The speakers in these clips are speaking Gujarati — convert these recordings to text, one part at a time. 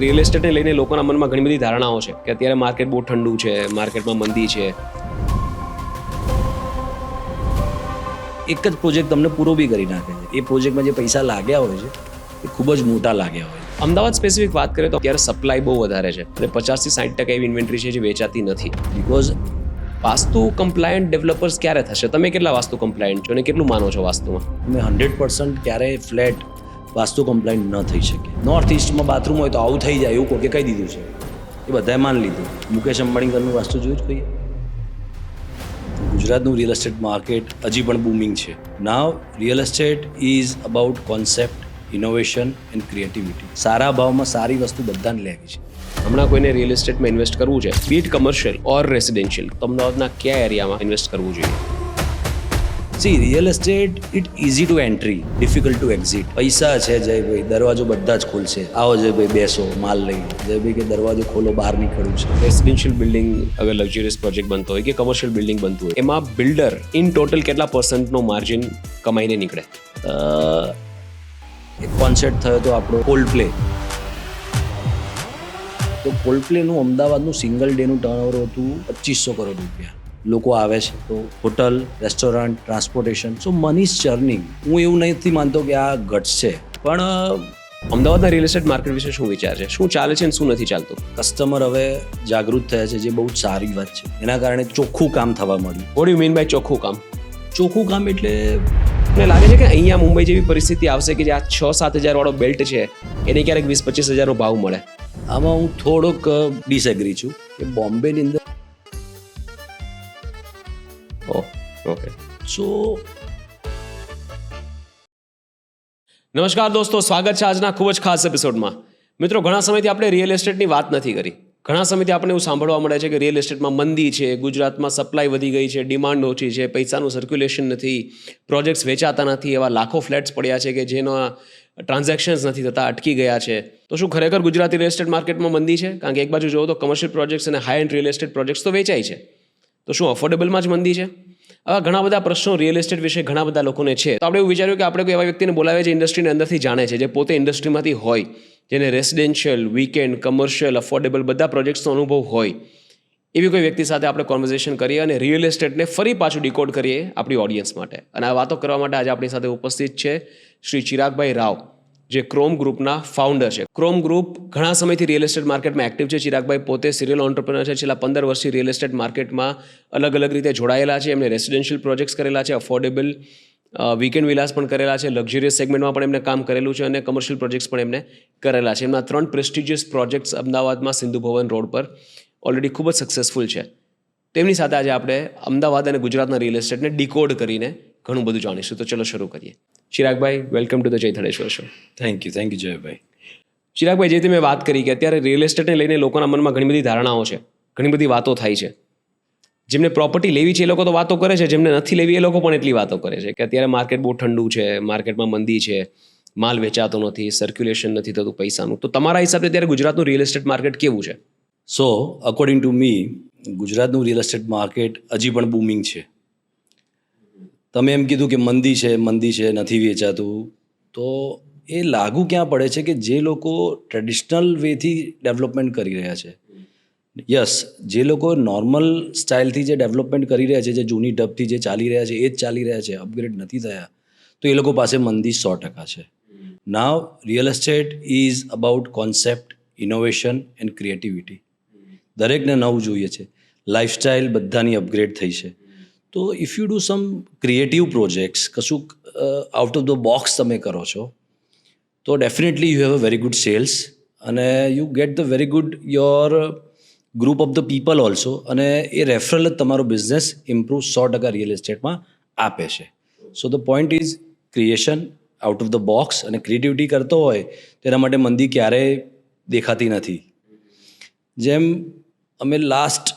રિયલ એસ્ટેટને લઈને લોકોના મનમાં ઘણી બધી ધારણાઓ છે કે અત્યારે માર્કેટ બહુ ઠંડુ છે, માર્કેટમાં મંદી છે. એક જ પ્રોજેક્ટ તમને પૂરો બી કરી નાખે છે. એ પ્રોજેક્ટમાં જે પૈસા લાગ્યા હોય છે એ ખૂબ જ મોટા લાગ્યા હોય છે. અમદાવાદ સ્પેસિફિક વાત કરીએ તો અત્યારે સપ્લાય બહુ વધારે છે અને 50-60% એવી ઇન્વેન્ટરી છે જે વેચાતી નથી. બિકોઝ વાસ્તુ કમ્પ્લાયન્ટ ડેવલપર્સ ક્યારે થશે? તમે કેટલા વાસ્તુ કમ્પ્લાયન્ટ છો અને કેટલું માનો છો વાસ્તુમાં? અમે 100% ક્યારેય ફ્લેટ વાસ્તુ કમ્પ્લાઇન્ટ ન થઈ શકે. નોર્થ ઇસ્ટમાં બાથરૂમ હોય તો આવું થઈ જાય એવું કોકે કહી દીધું છે, એ બધાએ માન લીધું. મુકેશ અંબાણી ઘરનું વાસ્તુ જોયું જ કહીએ. ગુજરાતનું રિયલ એસ્ટેટ માર્કેટ હજી પણ બૂમિંગ છે. Now real estate is about concept, innovation and creativity. સારા ભાવમાં સારી વસ્તુ બધાને લેવી છે. હમણાં કોઈને રિયલ એસ્ટેટમાં ઇન્વેસ્ટ કરવું છે, બીટ કમર્શિયલ ઓર રેસિડેન્શિયલ, તો અમદાવાદના કયા એરિયામાં ઇન્વેસ્ટ કરવું જોઈએ? C real estate it easy to entry, difficult to exit. પૈસા છે જયભાઈ, દરવાજો બધા જ ખોલશે. આવો જયભાઈ, બેસો, માલ લઈ લો. જયભાઈ કે દરવાજો ખોલો, બહાર નીકળવું છે. રેસિડેન્શિયલ બિલ્ડિંગ અગર લક્ઝરિયસ પ્રોજેક્ટ બનતો હોય કે કમર્શિયલ બિલ્ડિંગ બનતું હોય, એમાં બિલ્ડર ઇન ટોટલ કેટલા % માર્જિન કમાઈને નીકળે? એક કોન્સેપ્ટ થયો તો આપણો કોલ્ડ પ્લે. તો કોલ્ડ પ્લેનું અમદાવાદનું સિંગલ ડેનું ટર્નઓવર હતું 2500 કરોડ રૂપિયા. લોકો આવે છે તો hotel, restaurant, transportation, so money is churning. હું એવું નથી માનતો કે આ ઘટ્સ છે, પણ અમદાવાદના રિયલ એસ્ટેટ માર્કેટ વિશે શું વિચાર છે? શું ચાલે છે અને શું નથી ચાલતું? કસ્ટમર હવે જાગૃત થયા છે, જે બહુ જ સારી વાત છે. એના કારણે ચોખ્ખું કામ થવા મળ્યું. વોટ યુ મીન બાય ચોખ્ખું કામ? ચોખ્ખું કામ એટલે મને લાગે છે કે અહીંયા મુંબઈ જેવી પરિસ્થિતિ આવશે કે જે આ 6-7 હજાર વાળો બેલ્ટ છે એને ક્યારેક 20-25 હજારનો ભાવ મળે. આમાં હું થોડોક ડિસએગ્રી છું કે બોમ્બેની અંદર ઓકે. સો નમસ્કાર દોસ્તો, સ્વાગત છે આજના ખૂબ જ ખાસ એપિસોડમાં. મિત્રો, ઘણા સમયથી આપણે રિયલ એસ્ટેટની વાત નથી કરી. ઘણા સમયથી આપણને એવું સાંભળવા મળે છે કે રિયલ એસ્ટેટમાં મંદી છે, ગુજરાતમાં સપ્લાય વધી ગઈ છે, ડિમાન્ડ ઓછી છે, પૈસાનું સર્ક્યુલેશન નથી, પ્રોજેક્ટ્સ વેચાતા નથી, એવા લાખો ફ્લેટ્સ પડ્યા છે કે જેના ટ્રાન્ઝેક્શન્સ નથી થતા, અટકી ગયા છે. તો શું ખરેખર ગુજરાતી રિયલ એસ્ટેટ માર્કેટમાં મંદી છે? કારણ કે એક બાજુ જોવો તો કમર્શિયલ પ્રોજેક્ટ્સ અને high and real estate projects તો વેચાય છે, તો શું અફોર્ડેબલમાં જ મંદી છે? આવા ઘણા બધા પ્રશ્નો રિયલ એસ્ટેટ વિશે ઘણા બધા લોકોને છે. તો આપણે એવું વિચાર્યું કે આપણે કોઈ એવા વ્યક્તિને બોલાવીએ જે ઇન્ડસ્ટ્રીની અંદરથી જાણે છે, જે પોતે ઇન્ડસ્ટ્રીમાંથી હોય, જેને રેસિડેન્શિયલ, વીકેન્ડ, કમર્શિયલ, અફોર્ડેબલ બધા પ્રોજેક્ટ્સનો અનુભવ હોય, એવી કોઈ વ્યક્તિ સાથે આપણે કોન્વર્ઝેશન કરીએ અને રિયલ એસ્ટેટને ફરી પાછું ડીકોડ કરીએ આપણી ઓડિયન્સ માટે. અને આ વાતો કરવા માટે આજે આપણી સાથે ઉપસ્થિત છે શ્રી ચિરાગભાઈ રાવ, જે ક્રોમ ગ્રુપના ફાઉન્ડર છે. ક્રોમ ગ્રુપ ઘણા સમયથી રિયલ એસ્ટેટ માર્કેટમાં એક્ટિવ છે. ચિરાગભાઈ પોતે સિરિયલ ઓન્ટરપ્રિનર છે. છેલ્લા 15 વર્ષથી રિયલ એસ્ટેટ માર્કેટમાં અલગ અલગ રીતે જોડાયેલા છે. એમણે રેસિડેન્શિયલ પ્રોજેક્ટ્સ કરેલા છે, અફોર્ડેબલ વીકેન્ડ વિલાસ પણ કરેલા છે, લક્ઝરિયસ સેગમેન્ટમાં પણ એમને કામ કરેલું છે અને કમર્શિયલ પ્રોજેક્ટ્સ પણ એમને કરેલા છે. એમના 3 પ્રેસ્ટિજિયસ પ્રોજેક્ટ્સ અમદાવાદમાં સિંધુ ભવન રોડ પર ઓલરેડી ખૂબ જ સક્સેસફુલ છે. તેમની સાથે આજે આપણે અમદાવાદ અને ગુજરાતના રિયલ એસ્ટેટને ડીકોડ કરીને ઘણું બધું જાણીશું. તો ચલો શરૂ કરીએ. ચિરાગભાઈ, welcome to the Jaythaleshwar show. Thank you જયભાઈ. ચિરાગભાઈ, જે તમે વાત કરી કે અત્યારે રિયલ એસ્ટેટને લઈને લોકોના મનમાં ઘણી બધી ધારણાઓ છે, ઘણી બધી વાતો થાય છે. જેમને પ્રોપર્ટી લેવી છે એ લોકો તો વાતો કરે છે, જેમને નથી લેવી એ લોકો પણ એટલી વાતો કરે છે કે અત્યારે માર્કેટ બહુ ઠંડુ છે, માર્કેટમાં મંદી છે, માલ વેચાતો નથી, સર્ક્યુલેશન નથી થતું પૈસાનું. તો તમારા હિસાબે અત્યારે ગુજરાતનું રિયલ એસ્ટેટ માર્કેટ કેવું છે? સો અકોર્ડિંગ ટુ મી, ગુજરાતનું રિયલ એસ્ટેટ માર્કેટ હજી પણ બૂમિંગ છે. તમે એમ કીધું કે મંદી છે, નથી વેચાતું, તો એ લાગુ ક્યાં પડે છે કે જે લોકો ટ્રેડિશનલ વેથી ડેવલપમેન્ટ કરી રહ્યા છે. યસ, જે લોકો નોર્મલ સ્ટાઇલથી જે ડેવલપમેન્ટ કરી રહ્યા છે, જે જૂની ઢબથી જે ચાલી રહ્યા છે એ જ ચાલી રહ્યા છે, અપગ્રેડ નથી થયા, તો એ લોકો પાસે મંદી 100% છે. Now real estate is about concept, innovation and creativity. દરેકને નવું જોઈએ છે, લાઇફસ્ટાઇલ બધાની અપગ્રેડ થઈ છે. તો if you do some creative projects, કશું આઉટ ઓફ ધ બોક્સ તમે કરો છો, તો definitely you have a very good sales અને you get the very good your group of the people also, અને એ રેફરલ જ તમારો બિઝનેસ ઇમ્પ્રૂવ 100% રિયલ એસ્ટેટમાં આપે છે. So the point is creation out of the box, અને ક્રિએટિવિટી કરતો હોય તેના માટે મંદી ક્યારેય દેખાતી નથી. જેમ અમે લાસ્ટ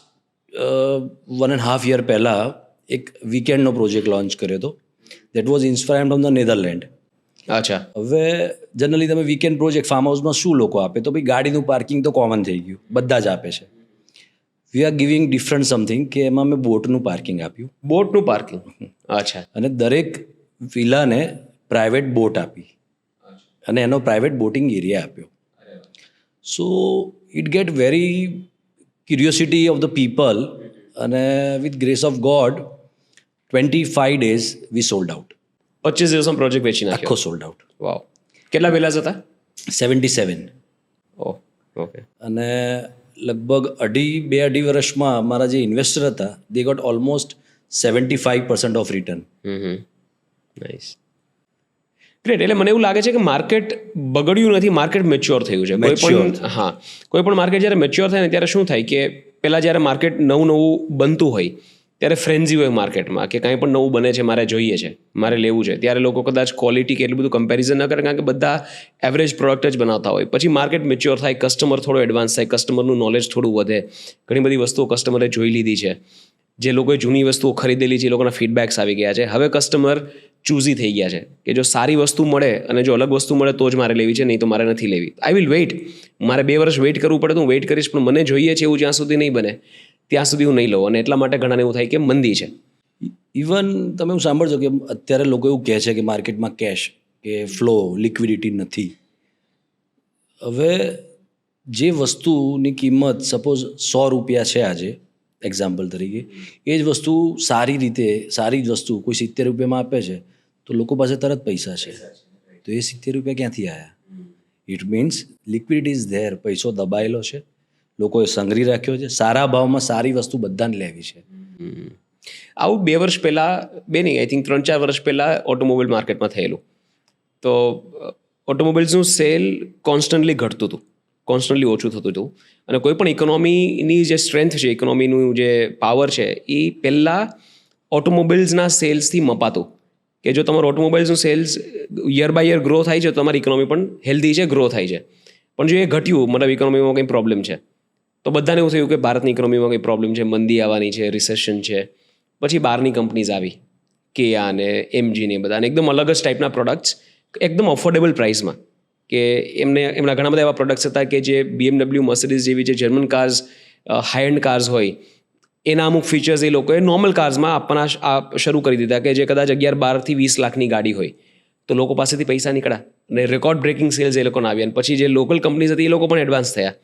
1.5 year પહેલાં એક વીકેન્ડનો પ્રોજેક્ટ લોન્ચ કર્યો હતો. That was inspired from the Netherland. અચ્છા. હવે જનરલી તમે વીકેન્ડ પ્રોજેક્ટ ફાર્મ હાઉસમાં શું લોકો આપે, તો ભાઈ ગાડીનું પાર્કિંગ તો કોમન થઈ ગયું, બધા જ આપે છે. We are giving different something, કે એમાં મેં બોટનું પાર્કિંગ આપ્યું. બોટનું પાર્કિંગ? અચ્છા. અને દરેક વિલાને પ્રાઇવેટ બોટ આપી અને એનો પ્રાઇવેટ બોટિંગ એરિયા આપ્યો. So it get very curiosity of the people, અને with grace of God 25 days we sold out, 25 દિવસમાં પ્રોજેક્ટ વેચી નાખ્યો. આખો સોલ્ડ આઉટ. વાવ. કેટલા વિલાસ હતા? 77. Oh, okay. અને લગભગ 2.5 વર્ષમાં અમારા જે ઇન્વેસ્ટર હતા they got almost 75% of return. Nice. Great. એટલે મને એવું લાગે છે કે માર્કેટ બગડ્યું નથી, માર્કેટ મેચ્યોર થયું છે. કોઈ પણ માર્કેટ જ્યારે મેચ્યોર થાય ને ત્યારે શું થાય કે પહેલાં જ્યારે માર્કેટ નવું બનતું હોય ત્યારે ફ્રેન્ઝી હોય માર્કેટમાં કે કાંઈ પણ નવું બને છે, મારે જોઈએ છે, મારે લેવું છે, ત્યારે લોકો કદાચ ક્વોલિટી કે એટલું બધું કમ્પેરિઝન ન કરે, કારણ કે બધા એવરેજ પ્રોડક્ટ જ બનાવતા હોય. પછી માર્કેટ મેચ્યોર થાય, કસ્ટમર થોડો એડવાન્સ થાય, કસ્ટમરનું નોલેજ થોડું વધે, ઘણી બધી વસ્તુઓ કસ્ટમરે જોઈ લીધી છે, જે લોકોએ જૂની વસ્તુઓ ખરીદેલી છે એ લોકોના ફીડબેક્સ આવી ગયા છે. હવે કસ્ટમર ચૂઝી થઈ ગયા છે કે જો સારી વસ્તુ મળે અને જો અલગ વસ્તુ મળે તો જ મારે લેવી છે, નહીં તો મારે નથી લેવી. I will wait. મારે 2 વર્ષ વેઇટ કરવું પડે તો હું વેઇટ કરીશ, પણ મને જોઈએ છે એવું જ્યાં સુધી નહીં બને ત્યાં સુધી હું નહીં લઉં. અને એટલા માટે ઘણાને એવું થાય કે મંદી છે. ઇવન તમે એવું સાંભળજો કે અત્યારે લોકો એવું કહે છે કે માર્કેટમાં કેશ કે ફ્લો લિક્વિડિટી નથી. હવે જે વસ્તુની કિંમત સપોઝ 100 રૂપિયા છે આજે એક્ઝામ્પલ તરીકે, એ જ વસ્તુ સારી જ વસ્તુ કોઈ 70 રૂપિયામાં આપે છે તો લોકો પાસે તરત પૈસા છે, તો એ 70 રૂપિયા ક્યાંથી આવ્યા? It means liquidity is there. પૈસો દબાયેલો છે, લોકોએ સંગ્રહી રાખ્યો છે, સારા ભાવમાં સારી વસ્તુ બધાને લેવી છે. આવું 2 વર્ષ પહેલાં, આઈ થિંક 3-4 વર્ષ પહેલાં ઓટોમોબાઈલ માર્કેટમાં થયેલું. તો ઓટોમોબાઈલ્સનું સેલ કોન્સ્ટન્ટલી ઘટતું હતું, કોન્સ્ટન્ટલી ઓછું થતું હતું. અને કોઈ પણ ઇકોનોમીની જે સ્ટ્રેન્થ છે, ઇકોનોમીનું જે પાવર છે, એ પહેલાં ઓટોમોબાઈલ્સના સેલ્સથી મપાતું. કે જો તમારું ઓટોમોબાઈલ્સનું sales year by year grow થાય છે તો તમારી ઇકોનોમી પણ હેલ્ધી છે, ગ્રો થાય છે. પણ જો એ ઘટ્યું, મતલબ ઇકોનોમીમાં કંઈ પ્રોબ્લેમ છે, તો બધાને એવું થયું કે ભારતની ઇકોનોમીમાં કંઈ પ્રોબ્લેમ છે, મંદી આવવાની છે, રિસેશન છે. પછી બહારની કંપનીઝ આવી, કેયા ને એમજી ને બધા, અને એકદમ અલગ જ ટાઈપના પ્રોડક્ટ્સ એકદમ અફોર્ડેબલ પ્રાઇસમાં. કે એમના ઘણા બધા એવા પ્રોડક્ટ્સ હતા કે જે BMW, મર્સિડીઝ જેવી જે German cars, high and cars હોય, એના અમુક ફીચર્સ એ લોકોએ નોર્મલ કાર્સમાં આપવાના શરૂ કરી દીધા, કે જે કદાચ 11-12 થી 20 લાખની ગાડી હોય તો લોકો પાસેથી પૈસા નીકળ્યા અને રેકોર્ડ બ્રેકિંગ સેલ્સ એ લોકોને આવ્યા. અને પછી જે લોકલ કંપનીઝ હતી એ લોકો પણ એડવાન્સ થયા.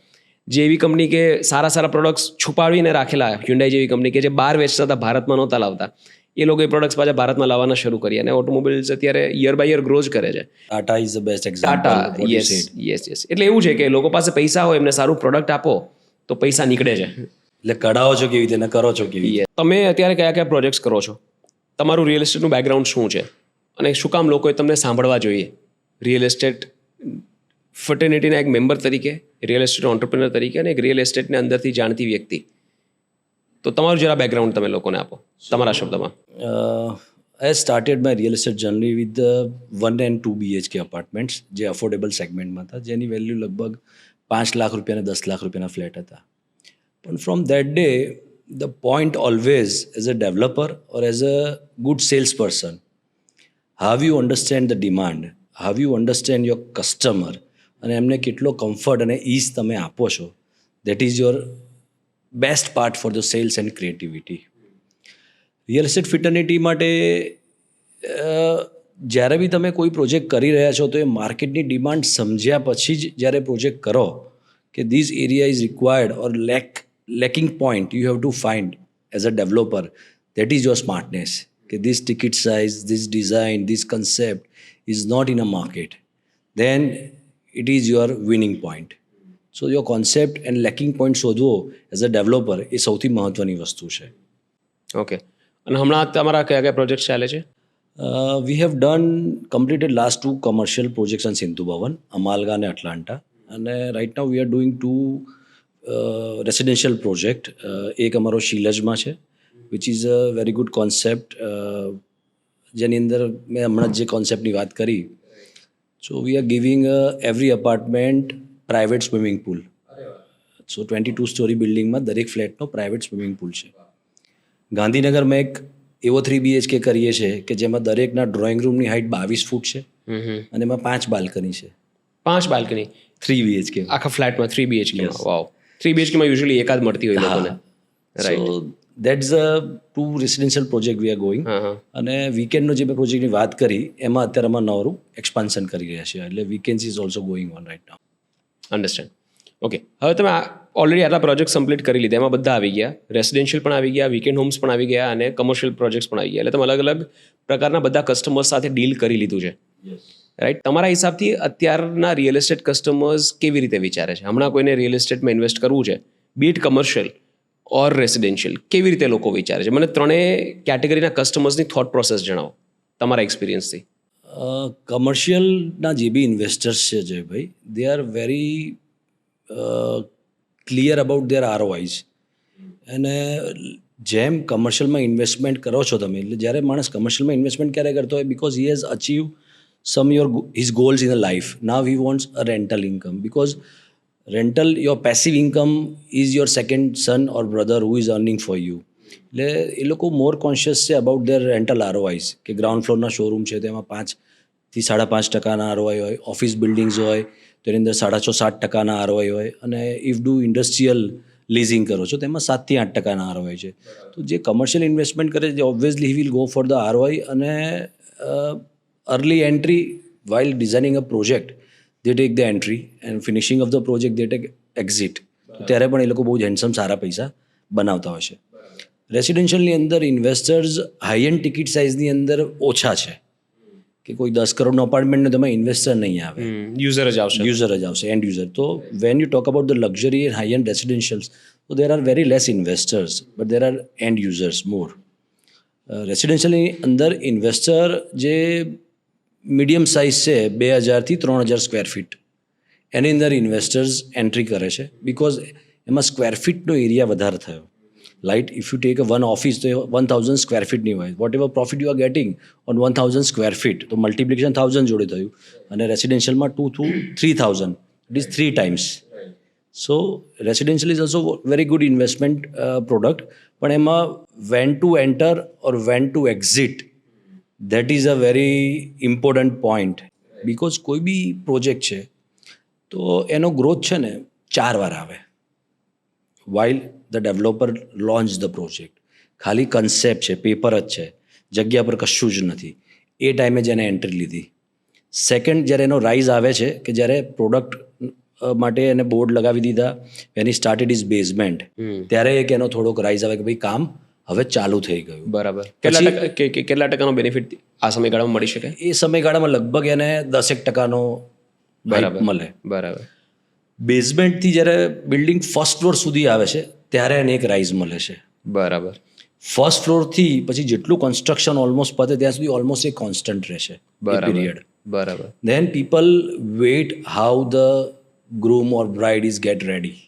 જે એવી કંપની કે સારા પ્રોડક્ટ્સ છુપાવીને રાખેલા, હ્યુન્ડાઈ જેવી કંપની કે જે બહાર વેચતા હતા, ભારતમાં નહોતા લાવતા, એ લોકો એ પ્રોડક્ટ્સ પાછા ભારતમાં લાવવાના શરૂ કરી. અને ઓટોમોબાઈલ્સ અત્યારે યર બાય યર ગ્રો જ કરે છે. Tata is the best example. Tata, yes. એટલે એવું છે કે લોકો પાસે પૈસા હોય, એમને સારું પ્રોડક્ટ આપો તો પૈસા નીકળે છે. એટલે કઢાવો છો કેવી રીતે ને કરો છો કેવી રીતે? તમે અત્યારે કયા પ્રોજેક્ટ્સ કરો છો? તમારું રિયલ એસ્ટેટનું બેકગ્રાઉન્ડ શું છે? અને શું કામ લોકોએ તમને સાંભળવા જોઈએ? રિયલ એસ્ટેટ ફર્ટેનિટીના એક મેમ્બર તરીકે, રિયલ એસ્ટેટ ઓન્ટરપ્રિનર તરીકે, અને એક રિયલ એસ્ટેટને અંદરથી જાણતી વ્યક્તિ. તો તમારું જરા બેકગ્રાઉન્ડ તમે લોકોને આપો તમારા શબ્દમાં. I started my real estate journey with the 1 and 2 BHK apartments, જે અફોર્ડેબલ સેગમેન્ટમાં હતા, જેની વેલ્યુ લગભગ 5 લાખ રૂપિયા અને 10 લાખ રૂપિયાના ફ્લેટ હતા. પણ from that day the point always as a developer or as a good sales person, how you understand the demand, how you understand your customer, અને એમને કેટલો કમ્ફર્ટ અને ઇઝ તમે આપો છો, that is your best part for the sales and creativity. Real estate fraternity માટે જ્યારે બી તમે કોઈ પ્રોજેક્ટ કરી રહ્યા છો તો એ માર્કેટની ડિમાન્ડ સમજ્યા પછી જ જ્યારે પ્રોજેક્ટ કરો કે this area is required or lacking point you have to find as a developer, that is your smartness. કે this ticket size, this design, this concept is not in a market, then it is your winning point. So your concept and lacking point શોધવો એઝ અ ડેવલપર એ સૌથી મહત્ત્વની વસ્તુ છે. ઓકે. અને હમણાં તમારા કયા પ્રોજેક્ટ ચાલે છે? We have completed last 2 commercial projects on Sindhu Bhavan, Amalga and Atlanta. And right now we are doing 2 residential project. એક અમારો શીલજમાં છે, which is a very good concept. જેની અંદર મેં હમણાં જે કોન્સેપ્ટની વાત કરી, so we are giving every apartment private swimming pool. So 22 story બિલ્ડિંગમાં દરેક ફ્લેટનો પ્રાઇવેટ સ્વિમિંગ પુલ છે. ગાંધીનગરમાં એક એવો 3 BHK કરીએ છીએ કે જેમાં દરેકના ડ્રોઈંગ રૂમની હાઇટ 22 ફૂટ છે અને એમાં 5 બાલ્કની છે. 5 બાલ્કની 3 BHK આખા ફ્લેટમાં 3 BHK? વાવ. 3 BHK માં યુઝ્યુઅલી એકાદ મળતી હોય લોકોને. Right. So that's a 2 residential project we are going. અને વીકેન્ડનો જે મેં પ્રોજેક્ટની વાત કરી એમાં અત્યારે અમે નવું એક્સપાન્શન કરી રહ્યા છીએ, એટલે weekends is also going on right now. Understand. Okay, હવે તમે ઓલરેડી આટલા પ્રોજેક્ટ કમ્પ્લીટ કરી લીધા, એમાં બધા આવી ગયા, રેસિડેન્શિયલ પણ આવી ગયા, વીકેન્ડ હોમ્સ પણ આવી ગયા અને કમર્શિયલ પ્રોજેક્ટ્સ પણ આવી ગયા, એટલે તમે અલગ અલગ પ્રકારના બધા કસ્ટમર્સ સાથે ડીલ કરી લીધું છે, રાઈટ? તમારા હિસાબથી અત્યારના રિયલ એસ્ટેટ કસ્ટમર્સ કેવી રીતે વિચારે છે? હમણાં કોઈને રિયલ એસ્ટેટમાં ઇન્વેસ્ટ કરવું છે, બીટ કમર્શિયલ ઓર રેસિડેન્શિયલ, કેવી રીતે લોકો વિચારે છે? મને ત્રણેય કેટેગરીના કસ્ટમર્સની થોટ પ્રોસેસ જણાવો તમારા એક્સપિરિયન્સથી. કમર્શિયલના જે બી ઇન્વેસ્ટર્સ છે Jaybhai, they are very clear about there ROIs. અને જેમ કમર્શિયલમાં ઇન્વેસ્ટમેન્ટ કરો છો તમે, એટલે જ્યારે માણસ કમર્શિયલમાં ઇન્વેસ્ટમેન્ટ ક્યારે કરતો હોય, because he has achieve some his goals in a life. Now he wants a rental income, because rental, your passive income is your second son or brother who is earning for you. એટલે એ લોકો મોર કોન્શિયસ છે અબાઉટ ધેર રેન્ટલ ROIs, કે ગ્રાઉન્ડ ફ્લોરના શોરૂમ છે તેમાં 5% થી 5.5% ROI હોય, ઓફિસ બિલ્ડિંગ્સ હોય તો એની અંદર 6.5-7% ROI હોય, અને ઇફ ડુ ઇન્ડસ્ટ્રીયલ લીઝિંગ કરો છો તેમાં 7 થી 8% ROI છે. તો જે કમર્શિયલ ઇન્વેસ્ટમેન્ટ કરે છે, obviously he will go for the ROI, અને early entry while designing a project, they take the entry and finishing of the project they take exit. તો ત્યારે પણ એ લોકો બહુ જ હેન્ડસમ સારા પૈસા બનાવતા હોય છે. રેસિડેન્શિયલની અંદર ઇન્વેસ્ટર્સ હાઈ એન્ડ ટિકિટ સાઇઝની અંદર ઓછા છે, કે કોઈ 10 કરોડનો અપાર્ટમેન્ટનો તેમાં ઇન્વેસ્ટર નહીં આવે, યુઝર જ આવશે. યુઝર જ આવશે, એન્ડ યુઝર. તો when you talk about the luxury and high end residentials, તો there are very less investors but there are end users more. રેસિડેન્શિયલની અંદર ઇન્વેસ્ટર જે મીડિયમ સાઇઝ છે 2000 થી 3000 સ્ક્વેર ફીટ, એની અંદર ઇન્વેસ્ટર્સ એન્ટ્રી કરે છે, બિકોઝ એમાં સ્ક્વેર ફીટનો એરિયા વધારે થયો. Like if you take one office તો 1000 સ્ક્વેર ફીટની હોય, whatever profit you are getting on 1000 square feet, તો મલ્ટિપ્લિકેશન 1000 જોડે થયું, અને રેસિડેન્શિયલમાં 2 to 3000, it is 3 times. So residential is also very good investment product, પણ એમાં when to enter or when to exit, that is a very important point. Because કોઈ બી પ્રોજેક્ટ છે તો એનો ગ્રોથ છે ને 4 વાર આવે. While the developer launch the project, ખાલી કન્સેપ્ટ છે, પેપર જ છે, જગ્યા પર કશું જ નથી, એ ટાઈમે જ એને એન્ટ્રી લીધી. સેકન્ડ, જ્યારે એનો રાઇઝ આવે છે, કે જ્યારે પ્રોડક્ટ માટે એને બોર્ડ લગાવી દીધા, એની સ્ટાર્ટેડ ઇઝ બેઝમેન્ટ, ત્યારે એક એનો થોડોક રાઇઝ આવે કે ભાઈ કામ હવે ચાલુ થઈ ગયું. બરાબર. કેટલા ટકાનો બેનિફિટ આ સમયગાળામાં મળી શકે? એ સમયગાળામાં લગભગ એને 10% મળે. બરાબર. બેઝમેન્ટથી જ્યારે બિલ્ડિંગ ફર્સ્ટ ફ્લોર સુધી આવે છે ત્યારે એને એક રાઇઝ મળે છે. બરાબર. ફર્સ્ટ ફ્લોરથી પછી જેટલું કન્સ્ટ્રક્શન ઓલમોસ્ટ પતે ત્યાં સુધી ઓલમોસ્ટ એ કોન્સ્ટન્ટ રહેશે પીરિયડ. બરાબર. Then people wait how the groom or bride is get ready,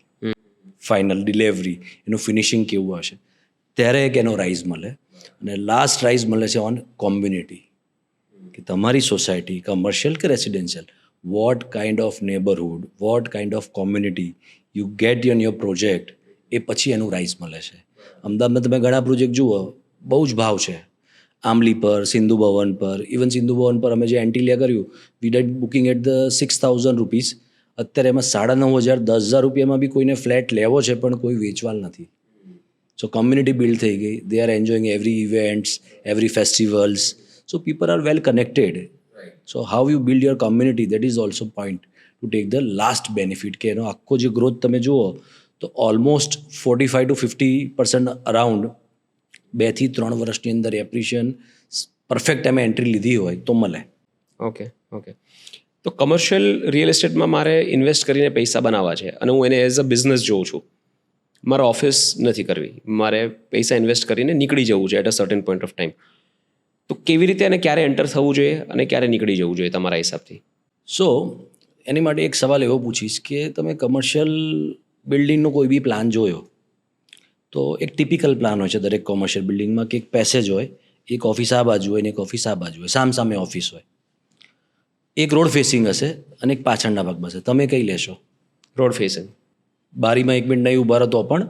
final delivery, એનું ફિનિશિંગ કેવું હશે, ત્યારે એક એનો રાઇઝ મળે. અને લાસ્ટ રાઇઝ મળે છે ઓન કોમ્યુનિટી, કે તમારી સોસાયટી કમર્શિયલ કે residential, what kind of neighbourhood, what kind of community you get in your project, એ પછી એનું રાઇઝ મળે છે. અમદાવાદમાં તમે ઘણા પ્રોજેક્ટ જુઓ, બહુ જ ભાવ છે, આંબલી પર, સિંધુ ભવન પર. ઇવન સિંધુ ભવન પર અમે જે એન્ટિલિયા કર્યું, we did booking at the 6000 rupees. અત્યારે એમાં 9,500 10,000 રૂપિયામાં બી કોઈને ફ્લેટ લેવો છે, પણ કોઈ વેચવાલ નથી. સો કમ્યુનિટી બિલ્ડ થઈ ગઈ, they are enjoying every events, every festivals. So people are well connected. So how you build your community, that is also point to take the last benefit, કે એનો આખો જે ગ્રોથ તમે જુઓ તો ઓલમોસ્ટ 45 to 50% અરાઉન્ડ 2 થી 3 વર્ષની અંદર એપ્રિશિએશન પરફેક્ટ અમે એન્ટ્રી લીધી હોય તો મળે. ઓકે. તો કમર્શિયલ રિયલ એસ્ટેટમાં મારે ઇન્વેસ્ટ કરીને પૈસા બનાવવા છે, અને હું એને એઝ અ બિઝનેસ જોઉં છું, મારે ઓફિસ નથી કરવી, મારે પૈસા ઇન્વેસ્ટ કરીને નીકળી જવું છે at a certain point of time, તો કેવી રીતે અને ક્યારે એન્ટર થવું જોઈએ અને ક્યારે નીકળી જવું જોઈએ તમારા હિસાબથી? સો એની માટે એક સવાલ એવો પૂછીશ કે તમે કમર્શિયલ બિલ્ડિંગનો કોઈ બી પ્લાન જોયો, તો એક ટિપિકલ પ્લાન હોય છે દરેક કોમર્શિયલ બિલ્ડિંગમાં, કે એક પેસેજ હોય, એક ઓફિસ આ બાજુ હોય ને એક ઓફિસ આ બાજુ હોય, સામે ઓફિસ હોય, એક રોડ ફેસિંગ હશે અને એક પાછળના ભાગમાં હશે. તમે કઈ લેશો? Road facing. બારીમાં 1 મિનિટ નહીં ઊભા રહો તો પણ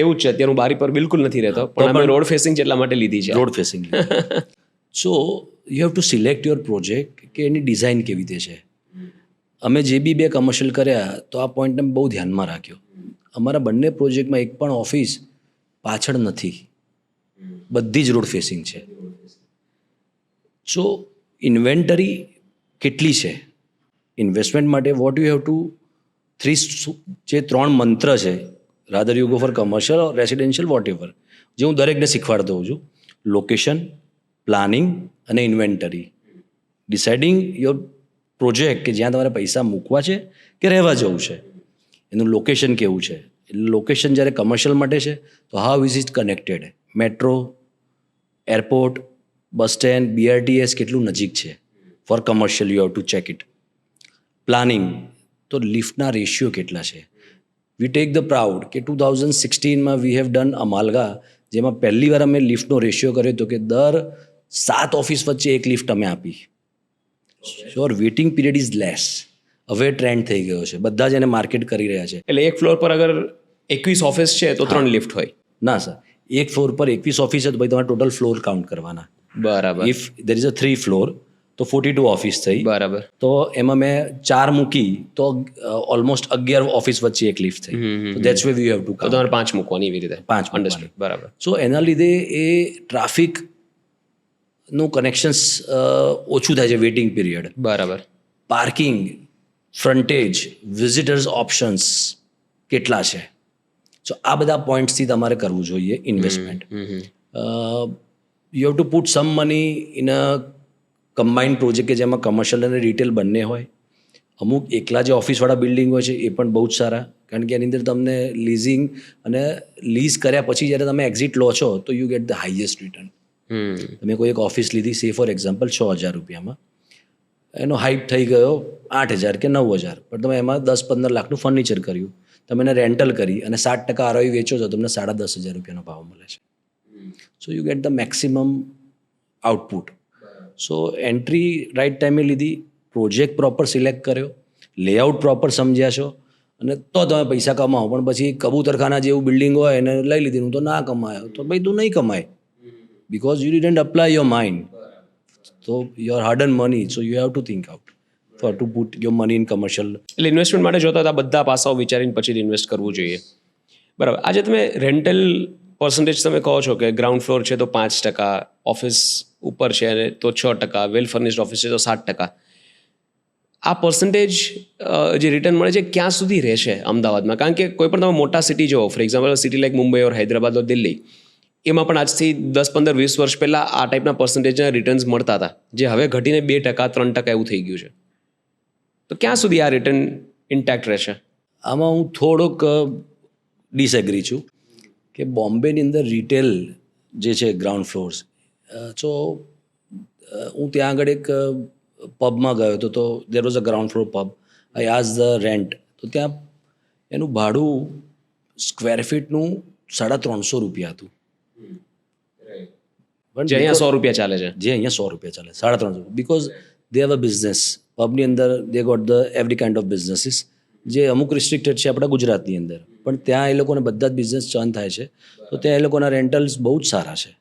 એવું જ છે, અત્યારે હું બારી પર બિલકુલ નથી રહેતો, પણ અમે રોડ ફેસિંગ જેટલા માટે લીધી છે. Road facing. So you have two select your project, કે એની ડિઝાઇન કેવી રીતે છે. અમે જે બી 2 કમર્શિયલ કર્યા તો આ પોઈન્ટને બહુ ધ્યાનમાં રાખ્યો. અમારા બંને પ્રોજેક્ટમાં એક પણ ઓફિસ પાછળ નથી, બધી જ રોડ ફેસિંગ છે. સો ઇન્વેન્ટરી કેટલી છે, ઇન્વેસ્ટમેન્ટ માટે વોટ યુ હેવ ટુ જે 3 મંત્ર છે, rather you go for commercial or residential whatever, જે હું દરેકને શીખવાડતો હોઉં છું. લોકેશન, પ્લાનિંગ અને ઇન્વેન્ટરી. ડિસાઇડિંગ યોર પ્રોજેક્ટ કે જ્યાં તમારે પૈસા મૂકવા છે કે રહેવા જવું છે, એનું લોકેશન કેવું છે. લોકેશન જ્યારે કમર્શિયલ માટે છે તો how is it connected, metro, airport, bus stand, BRTS કેટલું નજીક છે. For commercial you have to check it. Planning તો લિફ્ટના રેશિયો કેટલા છે. વી ટેક ધ પ્રાઉડ કે 2016માં વી હેવ ડન અમાલગા, જેમાં પહેલી વાર અમે લિફ્ટનો રેશિયો કર્યો હતો કે દર 7 ઓફિસ વચ્ચે એક લિફ્ટ અમે આપી. Your waiting period is less. હવે ટ્રેન્ડ થઈ ગયો છે, બધા જ એને માર્કેટ કરી રહ્યા છે. એટલે એક ફ્લોર પર અગર 21 ઓફિસ છે તો 3 લિફ્ટ હોય. ના સર, એક ફ્લોર પર 21 ઓફિસ છે તો ભાઈ તમારે ટોટલ ફ્લોર કાઉન્ટ કરવાના. બરાબર. If there is a 3 floor તો 42 ઓફિસ થઈ. બરાબર. તો એમાં મેં 4 મૂકી તો ઓલમોસ્ટ 11 ઓફિસ વચ્ચે એક લિફ્ટ થઈ. તો that's way V have two તો તમારે 5 મૂકવાની એવી રીતે. 5 અન્ડરસ્ટુડ. બરાબર. સો એના લીધે એ ટ્રાફિકનું કનેક્શન્સ ઓછું થાય છે, વેઇટિંગ પીરિયડ. બરાબર. પાર્કિંગ, ફ્રન્ટેજ, વિઝિટર્સ ઓપ્શન્સ કેટલા છે. સો આ બધા પોઈન્ટ્સથી તમારે કરવું જોઈએ investment. You have two put some money in a combined project કે જેમાં કમર્શિયલ અને રિટેલ બંને હોય. અમુક એકલા જે ઓફિસવાળા બિલ્ડિંગ હોય છે એ પણ બહુ જ સારા, કારણ કે એની અંદર તમને લીઝિંગ અને લીઝ કર્યા પછી જ્યારે તમે એક્ઝિટ લો છો તો you get the highest return. તમે કોઈ એક ઓફિસ લીધી, સે ફોર એક્ઝામ્પલ 6,000 રૂપિયામાં, એનો હાઇપ થઈ ગયો 8,000 કે 9,000, પણ તમે એમાં 10-15 લાખનું ફર્નિચર કર્યું, તમે એને રેન્ટલ કરી અને 7% ROI વેચો છો, તમને 10,500 રૂપિયાનો ભાવ મળે છે. So you get the maximum output. So entry right ટાઈમે લીધી, પ્રોજેક્ટ પ્રોપર સિલેક્ટ કર્યો, લેઆઉટ પ્રોપર સમજ્યા છો, અને તો તમે પૈસા કમાવો. પણ પછી કબૂતરખાના જેવું બિલ્ડિંગ હોય એને લઈ લીધી, હું તો ના કમાયો, તો ભાઈ તું નહીં કમાય, because you didn't apply your mind. So your hard earned money, so you have to think out for to put your money in commercial. એટલે ઇન્વેસ્ટમેન્ટ માટે જોતા હતા બધા પાસાઓ વિચારીને પછી ઇન્વેસ્ટ કરવું જોઈએ. બરાબર. આજે તમે રેન્ટલ પર્સન્ટેજ તમે કહો છો કે ગ્રાઉન્ડ ફ્લોર છે તો 5%, ઓફિસ ઉપર છે તો 6%, વેલ ફર્નિશ્ડ ઓફિસ છે તો 7%. આ પર્સન્ટેજ જે રિટર્ન મળે છે ક્યાં સુધી રહેશે અમદાવાદમાં? કારણ કે કોઈ પણ તમે મોટા સિટી જુઓ, for example city like Mumbai or Hyderabad or Delhi, એમાં પણ આજથી 10, 15, 20 વર્ષ પહેલાં આ ટાઈપના પર્સન્ટેજના રિટર્ન્સ મળતા હતા, જે હવે ઘટીને 2%, 3% એવું થઈ ગયું છે. તો ક્યાં સુધી આ રિટર્ન ઇન્ટેક્ટ રહેશે? આમાં હું થોડોક ડિસએગ્રી છું કે બોમ્બેની અંદર રિટેલ જે છે ગ્રાઉન્ડ ફ્લોર્સ, તો હું ત્યાં આગળ એક પબમાં ગયો હતો, તો there was a ground floor pub. I આઝ the rent, તો ત્યાં એનું ભાડું સ્ક્વેર ફીટનું 350 રૂપિયા હતું. જે અહીંયા 100 રૂપિયા ચાલે છે. જે અહીંયા 100 રૂપિયા ચાલે, 350, because they have a business. પબની અંદર they got the every kind of businesses, જે અમુક રિસ્ટ્રિક્ટેડ છે આપણા ગુજરાતની અંદર, પણ ત્યાં એ લોકોને બધા જ બિઝનેસ ચર્ન થાય છે, તો ત્યાં એ લોકોના રેન્ટલ્સ બહુ જ સારા છે.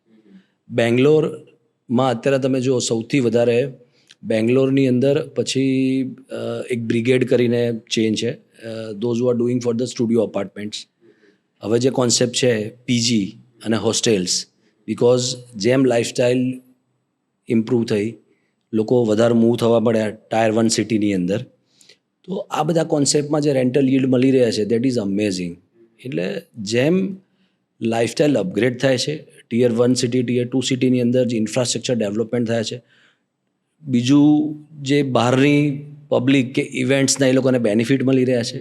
બેંગ્લોરમાં અત્યારે તમે જો સૌથી વધારે બેંગ્લોરની અંદર પછી એક બ્રિગેડ કરીને ચેન છે, those who are doing for the studio apartments. હવે જે કોન્સેપ્ટ છે પીજી અને હોસ્ટેલ્સ, બિકોઝ જેમ લાઈફસ્ટાઈલ ઇમ્પ્રૂવ થઈ, લોકો વધારે મૂવ થવા પડ્યા ટાયર 1 સિટીની અંદર, તો આ બધા કોન્સેપ્ટમાં જે રેન્ટલ યીલ્ડ મળી રહ્યા છે દેટ ઇઝ અમેઝિંગ. એટલે જેમ લાઈફસ્ટાઈલ અપગ્રેડ થાય છે, ટિયર 1 સિટી, ટિયર 2 સિટીની અંદર જે ઇન્ફ્રાસ્ટ્રક્ચર ડેવલપમેન્ટ થાય છે, બીજું જે બહારની પબ્લિક કે ઇવેન્ટ્સના એ લોકોને બેનિફિટ મળી રહ્યા છે,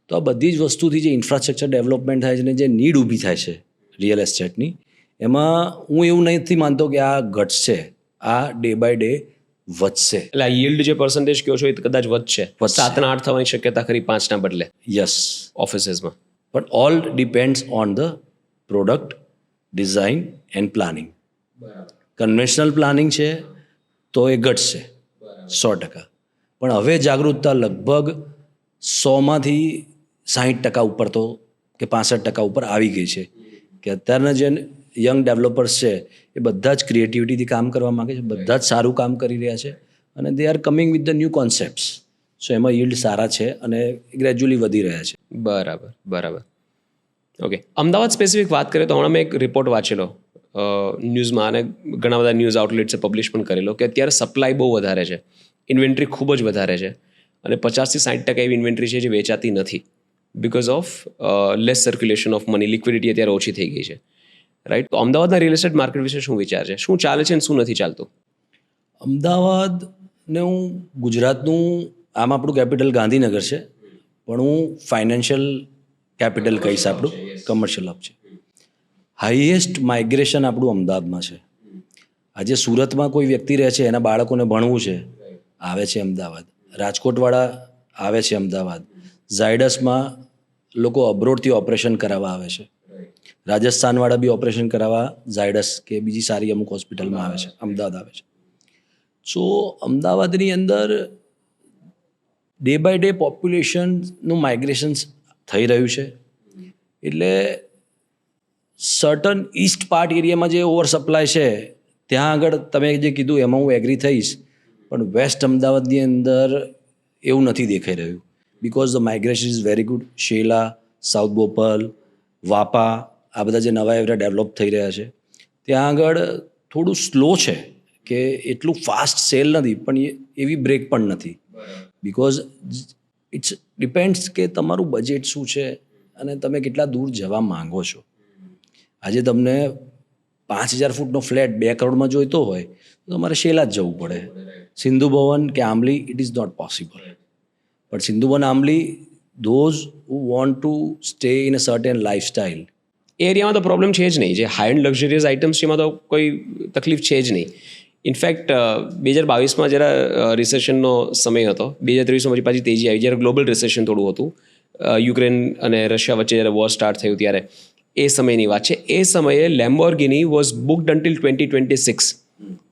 તો આ બધી જ વસ્તુથી જે ઇન્ફ્રાસ્ટ્રક્ચર ડેવલપમેન્ટ થાય છે ને જે નીડ ઊભી થાય છે રિયલ એસ્ટેટની, એમાં હું એવું નથી માનતો કે આ ઘટશે, આ ડે બાય ડે વધશે. એટલે આ yield જે પર્સન્ટેજ કહો છો એ કદાચ વધશે, 7 અને 8 થવાની શક્યતા ખરી 5 ના બદલે. યસ, ઓફિસીસમાં. But all depends on the product, design and planning. Conventional planning છે તો એ ઘટશે 100%, પણ હવે જાગૃતતા લગભગ 100માંથી 60% ઉપર તો કે 65% ઉપર આવી ગઈ છે, કે અત્યારના જે યંગ ડેવલપર્સ છે એ બધા જ ક્રિએટિવિટીથી કામ કરવા માગે છે, બધા જ સારું કામ કરી રહ્યા છે, અને they are coming with the new concepts. So એમાં યીલ્ડ સારા છે અને ગ્રેજ્યુઅલી વધી રહ્યા છે. બરાબર. ઓકે. અમદાવાદ સ્પેસિફિક વાત કરીએ તો હમણાં મેં એક રિપોર્ટ વાંચેલો ન્યૂઝમાં, અને ઘણા બધા ન્યૂઝ આઉટલેટ્સે પબ્લિશ પણ કરેલો, કે અત્યારે સપ્લાય બહુ વધારે છે, ઇન્વેન્ટરી ખૂબ જ વધારે છે, અને 50-60% એવી ઇન્વેન્ટરી છે જે વેચાતી નથી because of less circulation of money, liquidity અત્યારે ઓછી થઈ ગઈ છે, રાઈટ? તો અમદાવાદના રિયલ એસ્ટેટ માર્કેટ વિશે શું વિચાર છે? શું ચાલે છે અને શું નથી ચાલતું? અમદાવાદને હું ગુજરાતનું, આમ આપણું કેપિટલ ગાંધીનગર છે, પણ હું ફાઇનાન્શિયલ કેપિટલ કહીશ, આપણું કમર્શિયલ હબ છે. હાઈએસ્ટ માઇગ્રેશન આપણું અમદાવાદમાં છે. આજે સુરતમાં કોઈ વ્યક્તિ રહે છે, એના બાળકોને ભણવું છે, આવે છે અમદાવાદ. રાજકોટવાળા આવે છે અમદાવાદ. ઝાયડસમાં લોકો અબ્રોડથી ઓપરેશન કરાવવા આવે છે. રાજસ્થાનવાળા બી ઓપરેશન કરાવવા ઝાયડસ કે બીજી સારી અમુક હોસ્પિટલમાં આવે છે, અમદાવાદ આવે છે. સો અમદાવાદની અંદર ડે બાય ડે પોપ્યુલેશનનું માઇગ્રેશન થઈ રહ્યું છે. એટલે સર્ટન ઈસ્ટ પાર્ટ એરિયામાં જે ઓવર સપ્લાય છે, ત્યાં આગળ તમે જે કીધું એમાં હું એગ્રી થઈશ, પણ વેસ્ટ અમદાવાદની અંદર એવું નથી દેખાઈ રહ્યું. Because the migration is very good. Shela, south Bopal, વાપા, આ બધા જે નવા એરિયા ડેવલપ થઈ રહ્યા છે, ત્યાં આગળ થોડું સ્લો છે, કે એટલું ફાસ્ટ સેલ નથી, પણ એવી બ્રેક પણ નથી. બિકોઝ ઇટ્સ ડિપેન્ડ્સ કે તમારું બજેટ શું છે અને તમે કેટલા દૂર જવા માંગો છો. આજે તમને 5,000 ફૂટનો ફ્લેટ 2 કરોડમાં જોઈતો હોય તો તમારે શેલા જ જવું પડે. સિંધુ ભવન કે આંબલી, ઇટ ઇઝ નોટ પોસિબલ. પણ Sindhu Bhavan, Ambli, those who want to stay in a certain lifestyle, એ એરિયામાં તો પ્રોબ્લેમ છે જ નહીં. જે હાઈ એન્ડ લક્ઝરિયસ આઇટમ્સ છે એમાં તો કોઈ તકલીફ છે જ નહીં. ઇનફેક્ટ 2022માં જરા રિસેશનનો સમય હતો, 2023માં પછી પાછી તેજી આવી, જ્યારે ગ્લોબલ રિસેશન થોડું હતું, યુક્રેન અને રશિયા વચ્ચે જ્યારે વોર સ્ટાર્ટ થયું ત્યારે એ સમયની વાત છે. એ સમયે લેમ્બોર્ગિની વોઝ બુકડ અન્ટિલ 2026.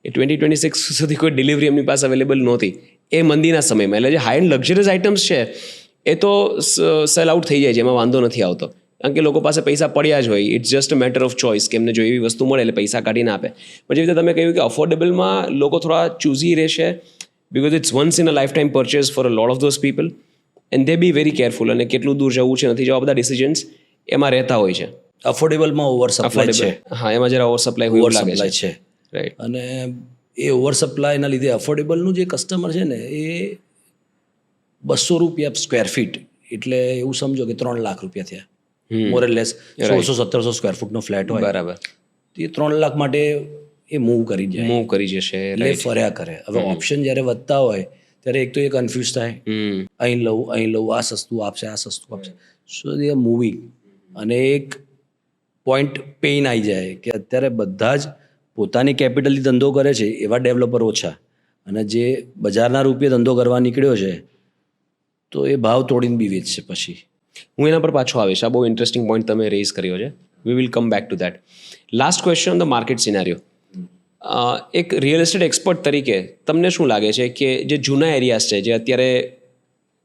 એ 2026 સુધી કોઈ ડિલિવરી એમની પાસે અવેલેબલ નહોતી એ મંદીના સમયમાં. એટલે જે હાઈ એન્ડ લક્ઝરિયસ આઇટમ્સ છે એ તો સેલ આઉટ થઈ જાય છે, એમાં વાંધો નથી આવતો, કારણ કે લોકો પાસે પૈસા પડ્યા જ હોય. It's just a matter of choice કે એમને જો એવી વસ્તુ મળે એટલે પૈસા કાઢીને આપે. પણ જેવી રીતે તમે કહ્યું કે અફોર્ડેબલમાં લોકો થોડા ચૂઝી રહેશે, because it's once in a life time purchase for a lot of those people, and they be very careful. અને કેટલું દૂર જવું છે, નથી જવા, બધા ડિસિઝન્સ એમાં રહેતા હોય છે. અફોર્ડેબલમાં ઓવર સપ્લાય છે. હા, એમાં જરા ઓવર સપ્લાય હોય ઓવર એવું લાગે સપ્લાય છે, છે. રાઈટ? અને એ ઓવર સપ્લાયના લીધે અફોર્ડેબલનું જે કસ્ટમર છે ને, એ 200 રૂપિયા સ્ક્વેર ફીટ, એટલે એવું સમજો કે 3 લાખ રૂપિયા થયા, મોર એન્ડ લેસ. 1600-1700 સ્ક્વેર ફૂટનો ફ્લેટ હોય, બરાબર, એ 3 લાખ માટે એ મૂવ કરી જાય, મૂવ કરી જશે, એટલે ફર્યા કરે. હવે ઓપ્શન જ્યારે વધતા હોય ત્યારે એક તો એ કન્ફ્યુઝ થાય, અહીં લઉં, આ સસ્તું આપશે, આ સસ્તું આપશે. સો દે આર મૂવિંગ. અને એક પોઈન્ટ પેઇન આવી જાય કે અત્યારે બધા જ પોતાની કેપિટલથી ધંધો કરે છે એવા ડેવલપર ઓછા, અને જે બજારના રૂપિયે ધંધો કરવા નીકળ્યો છે તો એ ભાવ તોડીને બી વેચશે. પછી હું એના પર પાછો આવીશ. આ બહુ ઇન્ટરેસ્ટિંગ પોઈન્ટ તમે રેઝ કર્યો છે. We will come back to that. Last question on the market scenario. એક રિયલ એસ્ટેટ એક્સપર્ટ તરીકે તમને શું લાગે છે કે જે જૂના એરિયાઝ છે, જે અત્યારે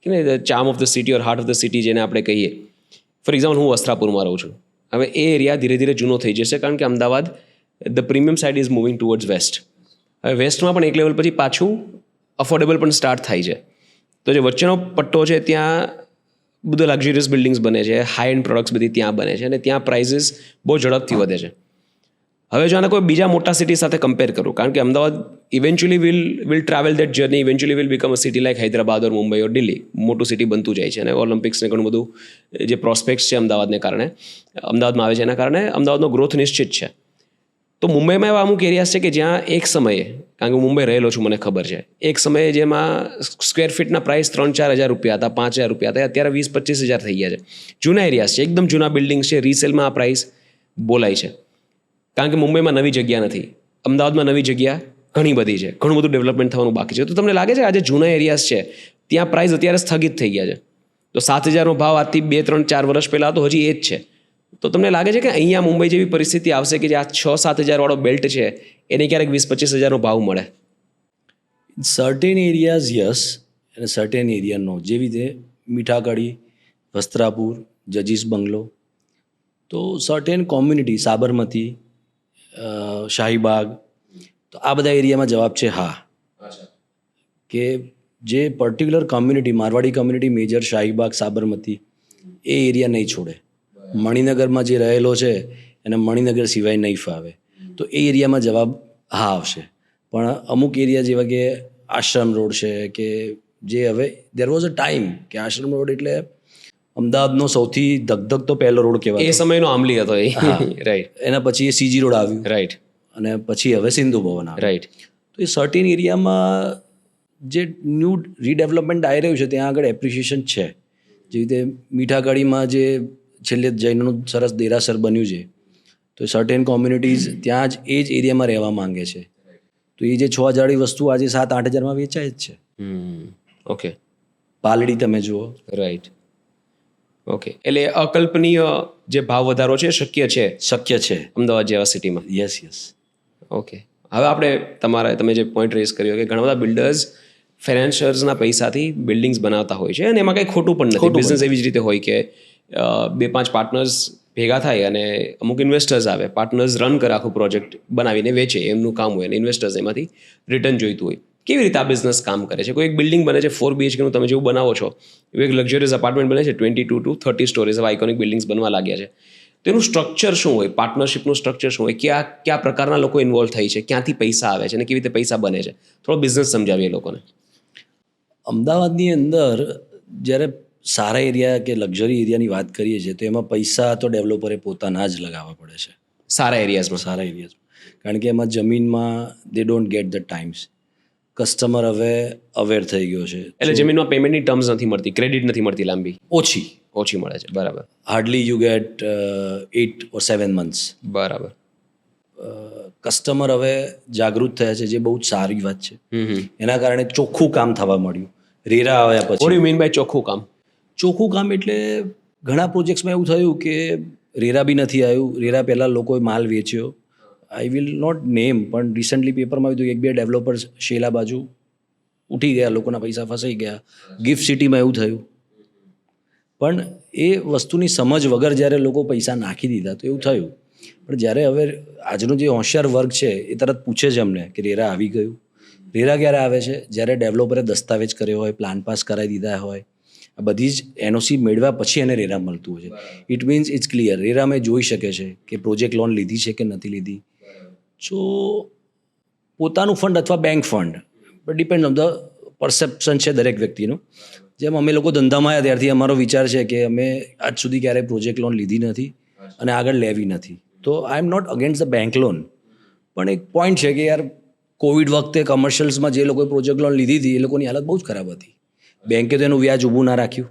કે ને charm of the city or heart of the city જેને આપણે કહીએ, ફોર એક્ઝામ્પલ હું વસ્ત્રાપુરમાં રહું છું, હવે એ એરિયા ધીરે ધીરે જૂનો થઈ જશે, કારણ કે Ahmedabad the premium side is moving towards west. હવે વેસ્ટમાં પણ એક લેવલ પછી પાછું અફોર્ડેબલ પણ સ્ટાર્ટ થાય છે. તો જે વચ્ચેનો પટ્ટો છે ત્યાં બધું લક્ઝરિયસ બિલ્ડિંગ્સ બને છે, હાઈ એન્ડ પ્રોડક્ટ્સ બધી ત્યાં બને છે, અને ત્યાં પ્રાઇઝીસ બહુ ઝડપથી વધે છે. હવે જો આને કોઈ બીજા મોટા સિટી સાથે કમ્પેર કરું, કારણ કે Ahmedabad eventually will travel that journey, eventually will become a city like Hyderabad or Mumbai or Delhi. મોટું સિટી બનતું જાય છે, અને ઓલિમ્પિક્સને ઘણું બધું જે પ્રોસ્પેક્ટ્સ છે અમદાવાદને કારણે, અમદાવાદમાં આવે છે, એના કારણે અમદાવાદનો ગ્રોથ નિશ્ચિત છે. તો મુંબઈમાં એવા અમુક એરિયાઝ છે કે જ્યાં એક સમયે, કારણ કે હું મુંબઈ રહેલો છું, મને ખબર છે, એક સમયે જેમાં સ્ક્વેર ફીટના પ્રાઇસ 3-4 હજાર રૂપિયા હતા, 5,000 રૂપિયા હતા, અત્યારે 20-25 હજાર થઈ ગયા છે. જૂના એરિયાઝ છે, એકદમ જૂના બિલ્ડિંગ્સ છે, રીસેલમાં આ પ્રાઇસ બોલાય છે, કારણ કે મુંબઈમાં નવી જગ્યા નથી. અમદાવાદમાં નવી જગ્યા ઘણી બધી છે, ઘણું બધું ડેવલપમેન્ટ થવાનું બાકી છે. તો તમને લાગે છે આજે જૂના એરિયાઝ છે ત્યાં પ્રાઇસ અત્યારે સ્થગિત થઈ ગયા છે? તો 7,000નો ભાવ આજથી 2-3-4 વર્ષ પહેલાં તો હજી એ જ છે. તો તમને લાગે છે કે અહીંયા મુંબઈ જેવી પરિસ્થિતિ આવશે કે જે આ 6-7 હજારવાળો બેલ્ટ છે એને ક્યારેક 20-25 હજારનો ભાવ મળે? સર્ટેન એરિયાઝ યસ, અને સર્ટેન એરિયા નો. જેવી રીતે મીઠાકડી, વસ્ત્રાપુર, જજીસ બંગલો, તો સર્ટેન કોમ્યુનિટી, સાબરમતી, શાહીબાગ, તો આ બધા એરિયામાં જવાબ છે હા. કે જે particular community, Marwadi community major Shahibaug, Sabarmati, એ એરિયા નહીં છોડે. મણિનગરમાં જે રહેલો છે એને મણિનગર સિવાય નહીં ફાવે, તો એ એરિયામાં જવાબ હા આવશે. પણ અમુક એરિયા જેવા કે આશ્રમ રોડ છે, કે જે હવે દેર વોઝ અ ટાઈમ કે આશ્રમ રોડ એટલે અમદાવાદનો સૌથી ધગધગતો પહેલો રોડ એ કહેવાય. સમયનો આંબલી હતો એ. રાઈટ એના પછી એ સીજી રોડ આવ્યું રાઈટ અને પછી હવે સિંધુ ભવન આવ્યું. રાઈટ. તો એ સર્ટેન એરિયામાં જે ન્યૂ રીડેવલપમેન્ટ આવી રહ્યું છે ત્યાં આગળ એપ્રિશિએશન છે. જે રીતે મીઠાગઢીમાં જે છેલ્લે જૈનનું સરસ દેરાસર બન્યું છે તો સર્ટેન કોમ્યુનિટીઝ ત્યાં જ એ જ એરિયામાં રહેવા માંગે છે. તો એ જે 6,000 વસ્તુ આજે 7-8 હજારમાં વેચાય જ છે. ઓકે પાલડી તમે જુઓ. રાઈટ. ઓકે એટલે અકલ્પનીય જે ભાવ વધારો છે શક્ય છે શક્ય છે અમદાવાદ જેવા સિટીમાં. Yes yes. ઓકે હવે આપણે તમે જે પોઈન્ટ રેઝ કર્યો કે ઘણા બધા બિલ્ડર્સ ફાઇનાન્શિયર્સના પૈસાથી બિલ્ડિંગ્સ બનાવતા હોય છે અને એમાં કંઈ ખોટું પણ નથી. બિઝનેસ એવી જ રીતે હોય કે 2-5 પાર્ટનર્સ ભેગા થાય અને અમુક ઇન્વેસ્ટર્સ આવે, પાર્ટનર્સ રન કરે આખું પ્રોજેક્ટ બનાવીને વેચે, એમનું કામ હોય અને ઇન્વેસ્ટર્સ એમાંથી રિટર્ન જોઈતું હોય. કેવી રીતે આ બિઝનેસ કામ કરે છે? કોઈ એક બિલ્ડિંગ બને છે 4 BHK નું તમે જેવું બનાવો છો એવું એક લક્ઝરિયસ અપાર્ટમેન્ટ બને છે 22 to 30 સ્ટોરીઝ એવા આઇકોનિક બિલ્ડિંગ્સ બનવા લાગ્યા છે. તો એનું સ્ટ્રક્ચર શું હોય? પાર્ટનરશિપનું સ્ટ્રક્ચર શું હોય? કયા પ્રકારના લોકો ઇન્વોલ્વ થાય છે? ક્યાંથી પૈસા આવે છે અને કેવી રીતે પૈસા બને છે? થોડો બિઝનેસ સમજાવીએ લોકોને. અમદાવાદની અંદર જ્યારે સારા એરિયા કે લક્ઝરી એરિયાની વાત કરીએ છીએ તો એમાં પૈસા તો ડેવલપરે પોતાના જ લગાવવા પડે છે. સારા એરિયાઝમાં. સારા એરિયાઝમાં કારણ કે એમાં જમીનમાં દે don't get the times. Customer હવે અવેર થઈ ગયો છે એટલે જમીનમાં પેમેન્ટની ટર્મ્સ નથી મળતી, ક્રેડિટ નથી મળતી, લાંબી ઓછી મળે છે. બરાબર. Hardly you get 8 or 7 months. બરાબર. કસ્ટમર હવે જાગૃત થયા છે જે બહુ જ સારી વાત છે. એના કારણે ચોખ્ખું કામ થવા મળ્યું. રેરા આવ્યા વોટ પછી યુ મીન બાય ચોખ્ખું કામ? ચોખ્ખું કામ એટલે ઘણા પ્રોજેક્ટ્સમાં એવું થયું કે રેરા બી નથી આવ્યું. રેરા પહેલાં લોકોએ માલ વેચ્યો. આઈ વિલ નોટ નેમ પણ રિસન્ટલી પેપરમાં આવ્યું હતું 1-2 ડેવલપર્સ શેલા બાજુ ઉઠી ગયા, લોકોના પૈસા ફસાઈ ગયા. ગિફ્ટ સિટીમાં એવું થયું. પણ એ વસ્તુની સમજ વગર જ્યારે લોકો પૈસા નાખી દીધા તો એવું થયું. પણ જ્યારે હવે આજનો જે હોશિયાર વર્ગ છે એ તરત પૂછે છે અમને કે રેરા આવી ગયું. રેરા ક્યારે આવે છે? જ્યારે ડેવલપરે દસ્તાવેજ કર્યો હોય, પ્લાન પાસ કરાવી દીધા હોય, આ બધી જ NOC મેળવ્યા પછી એને રેરા મળતું હોય છે. It means it's clear. રેરામાં જોઈ શકે છે કે પ્રોજેક્ટ લોન લીધી છે કે નથી લીધી. સો પોતાનું ફંડ અથવા bank fund depend on the perception છે દરેક વ્યક્તિનું. જેમ અમે લોકો ધંધામાં આવ્યા ત્યારથી અમારો વિચાર છે કે અમે આજ સુધી ક્યારેય પ્રોજેક્ટ લોન લીધી નથી અને આગળ લેવી નથી. તો I am not against the bank loan. પણ એક પોઈન્ટ છે કે યાર કોવિડ વખતે કમર્શિયલ્સમાં જે લોકોએ પ્રોજેક્ટ લોન લીધી હતી એ લોકોની હાલત બહુ જ ખરાબ હતી. બેંકે તો એનું વ્યાજ ઊભું ના રાખ્યું.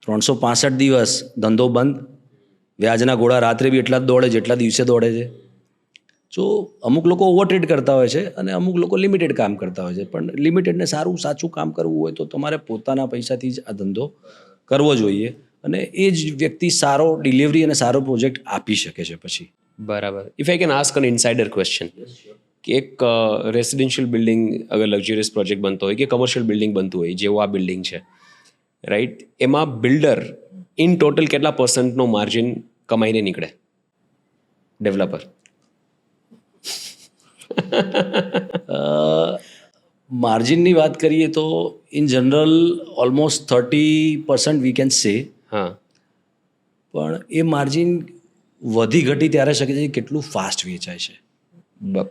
365 દિવસ ધંધો બંધ. વ્યાજના ગોળા રાત્રે બી એટલા જ દોડે જેટલા દિવસે દોડે છે. સો અમુક લોકો ઓવરટ્રેડ કરતા હોય છે અને અમુક લોકો લિમિટેડ કામ કરતા હોય છે. પણ લિમિટેડને સાચું કામ કરવું હોય તો તમારે પોતાના પૈસાથી જ આ ધંધો કરવો જોઈએ અને એ જ વ્યક્તિ સારો ડિલિવરી અને સારો પ્રોજેક્ટ આપી શકે છે પછી. બરાબર. If I can ask an insider question કે એક રેસિડેન્શિયલ બિલ્ડિંગ અગર લક્ઝરિયસ પ્રોજેક્ટ બનતો હોય કે કમર્શિયલ બિલ્ડિંગ બનતું હોય જેવું આ બિલ્ડિંગ છે, રાઈટ, એમાં બિલ્ડર ઇન ટોટલ કેટલા % માર્જિન કમાઈને નીકળે? ડેવલપર માર્જિનની વાત કરીએ તો in general almost 30% we can say. હા. પણ એ માર્જિન વધી ઘટી ત્યારે શકે છે કેટલું ફાસ્ટ વેચાય છે.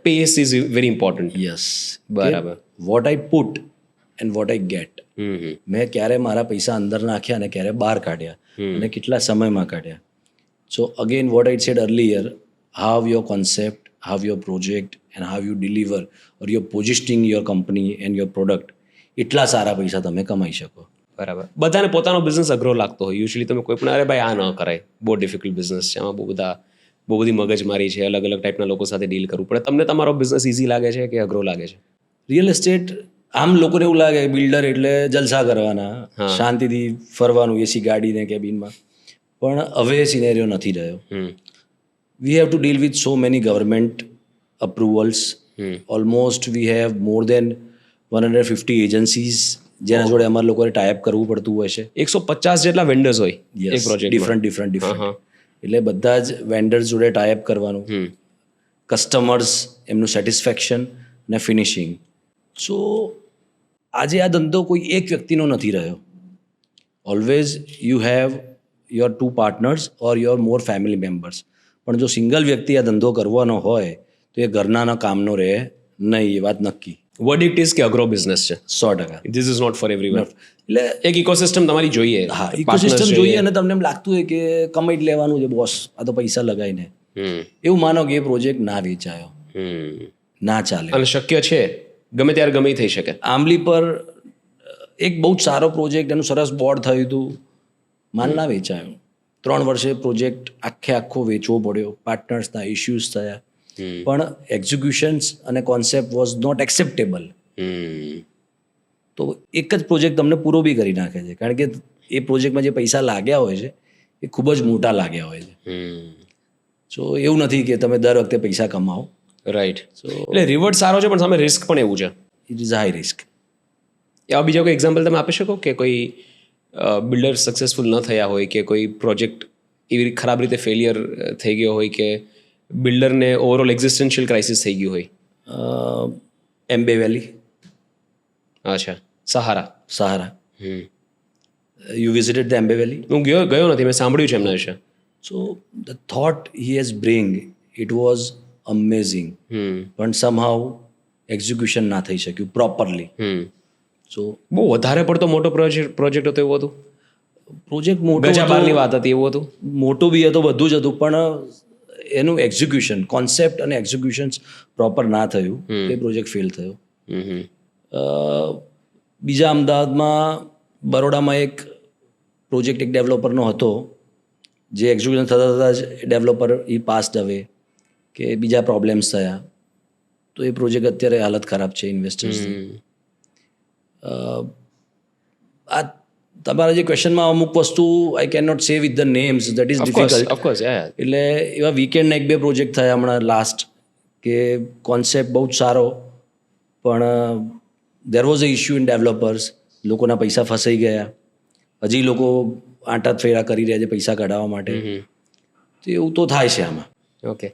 પેસ ઇઝ વેરી ઇમ્પોર્ટન્ટ. યસ. બરાબર. What I put and what I get. મેં ક્યારે મારા પૈસા અંદર નાખ્યા અને ક્યારે બહાર કાઢ્યા અને કેટલા સમયમાં કાઢ્યા. સો again what I said earlier, how your concept, how your project and how you deliver or your positioning your company and your product, એટલા સારા પૈસા તમે કમાઈ શકો. બરાબર. બધાને પોતાનો બિઝનેસ અઘરો લાગતો હોય. યુઝ્યુઅલી તમે કોઈ પણ અરે ભાઈ આ ન કરાય, બહુ ડિફિકલ્ટ બિઝનેસ છે, આમાં બહુ બધી મગજમારી છે, અલગ અલગ ટાઈપના લોકો સાથે ડીલ કરવું પડે. તમને તમારો બિઝનેસ ઇઝી લાગે છે કે અઘરો લાગે છે? રિયલ એસ્ટેટ આમ લોકોને એવું લાગે બિલ્ડર એટલે જલસા કરવાના, શાંતિથી ફરવાનું એસી ગાડીને કેબિનમાં. પણ હવે સિનેરિયો નથી રહ્યો. We have to deal with so many government approvals. Almost we have more than 150 agencies જેના જોડે અમારા લોકોને ટાઈપ કરવું પડતું હોય છે. 150 જેટલા વેન્ડર્સ હોય એક પ્રોજેક્ટ. ડિફરન્ટ એટલે બધા જ વેન્ડર્સ જોડે ટાઈપ કરવાનું, કસ્ટમર્સ એમનું સેટિસ્ફેક્શન અને ફિનિશિંગ. સો આજે આ ધંધો કોઈ એક વ્યક્તિનો નથી રહ્યો. Always you have your 2 partners or your more family members. પણ જો સિંગલ વ્યક્તિ આ ધંધો કરવાનો હોય તો એ ઘરનાના કામનો રહે નહીં, એ વાત નક્કી. વર્ડિક્ટ ઇઝ કે અગ્રો બિઝનેસ છે, 100%. This is not for everyone. એટલે એક ઇકોસિસ્ટમ તમારી જોઈએ. હા, Partners ઇકોસિસ્ટમ જોઈએ અને તમને એમ લાગતું હોય કે કમાઈ જ લેવાનું છે બોસ, આ તો પૈસા લગાવીને, એવું માનો કે એ પ્રોજેક્ટ ના વેચાયો, ના ચાલે. અને શક્ય છે ગમે ત્યારે ગમે થઈ શકે. આંબલી પર એક બહુ જ સારો પ્રોજેક્ટ, એનું સરસ બોર્ડ થયું હતું, માલ ના વેચાયો. 3 વર્ષે પ્રોજેક્ટ આખો વેચવો પડ્યો, પાર્ટનર્સના ઇશ્યુઝ થયા, પણ એક્ઝિક્યુશન્સ અને કોન્સેપ્ટ વોઝ નોટ એક્સેપ્ટેબલ. તો એક જ પ્રોજેક્ટ તમને પૂરો બી કરી નાખે છે, કારણ કે એ પ્રોજેક્ટમાં જે પૈસા લાગ્યા હોય છે એ ખૂબ જ મોટા લાગ્યા હોય છે. સો એવું નથી કે તમે દર વખતે પૈસા કમાઓ. રાઈટ. એટલે રિવોર્ડ સારો છે પણ સામે રિસ્ક પણ એવું છે. It is high risk. એવા બીજા કોઈ એક્ઝામ્પલ તમે આપી શકો કે કોઈ બિલ્ડર સક્સેસફુલ ન થયા હોય કે કોઈ પ્રોજેક્ટ એવી ખરાબ રીતે ફેલિયર થઈ ગયો હોય કે બિલ્ડરને ઓવરઓલ એક્ઝિસ્ટન્શિયલ ક્રાઇસિસ થઈ ગયું હોય? એમ્બે વેલી, અચ્છા, Sahara. You visited the Aamby valley? હું ગયો નથી, મેં સાંભળ્યું છે એમના વિશે. So the thought he has bring, it was amazing, પણ સમહાઉ એક્ઝિક્યુશન ના થઈ શક્યું પ્રોપરલી. સો બહુ વધારે પડતો મોટો પ્રોજેક્ટ હતો એવું હતું? પ્રોજેક્ટ મોટો ગજા બારની વાત હતી એવું હતું? મોટું બી હતું, બધું જ હતું, પણ એનું એક્ઝિક્યુશન, કોન્સેપ્ટ અને એક્ઝિક્યુશન પ્રોપર ના થયું, એ પ્રોજેક્ટ ફેલ થયો. બીજા અમદાવાદમાં બરોડામાં એક પ્રોજેક્ટ એક ડેવલપરનો હતો, જે એક્ઝિક્યુશન થતાં થતાં જ ડેવલપર પાસ્ડ અવે કે બીજા પ્રોબ્લેમ્સ થયા, તો એ પ્રોજેક્ટ અત્યારે હાલત ખરાબ છે ઇન્વેસ્ટર્સની. આ તમારા જે ક્વેશ્ચનમાં અમુક વસ્તુ આઈ કેન નોટ સે with the names, that is difficult. Of course. એટલે એવા વીકેન્ડના 1-2 પ્રોજેક્ટ થયા હમણાં લાસ્ટ, કે કોન્સેપ્ટ બહુ જ સારો, પણ there was a issue in developers, લોકોના પૈસા ફસાઈ ગયા, હજી લોકો આંટા ફેરા કરી રહ્યા છે પૈસા કઢાવવા માટે. તો એવું તો થાય છે આમાં. ઓકે.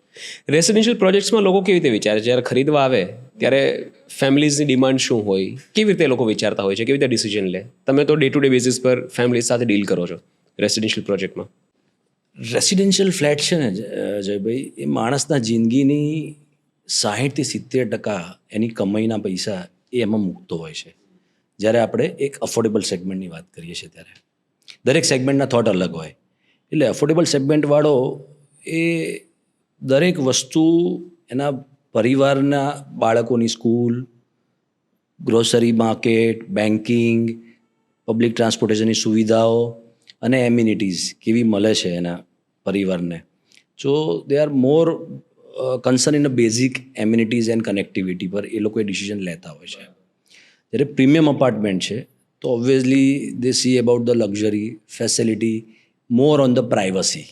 રેસિડેન્શિયલ પ્રોજેક્ટ્સમાં લોકો કેવી રીતે વિચારે? જ્યારે ખરીદવા આવે ત્યારે ફેમિલીઝની ડિમાન્ડ શું હોય, કેવી રીતે લોકો વિચારતા હોય છે, કેવી રીતે ડિસિઝન લે? તમે તો ડે ટુ ડે બેઝિસ પર ફેમિલી સાથે ડીલ કરો છો રેસિડેન્શિયલ પ્રોજેક્ટમાં. રેસિડેન્શિયલ ફ્લેટ છે ને જયભાઈ, એ માણસના જિંદગીની 60-70% એની કમાઈના પૈસા એ એમાં મૂકતો હોય છે. જ્યારે આપણે એક અફોર્ડેબલ સેગમેન્ટની વાત કરીએ છીએ ત્યારે દરેક સેગમેન્ટના થોટ અલગ હોય. એટલે અફોર્ડેબલ સેગમેન્ટવાળો એ દરેક વસ્તુ એના પરિવારના બાળકોની school, grocery market, banking, public ટ્રાન્સપોર્ટેશનની સુવિધાઓ અને એમ્યુનિટીઝ કેવી મળે છે એના પરિવારને. So they are more concern in a basic amenities and connectivity પર એ લોકો એ ડિસિઝન લેતા હોય છે. જ્યારે પ્રીમિયમ અપાર્ટમેન્ટ છે તો obviously they see about the luxury, facility, more on the privacy.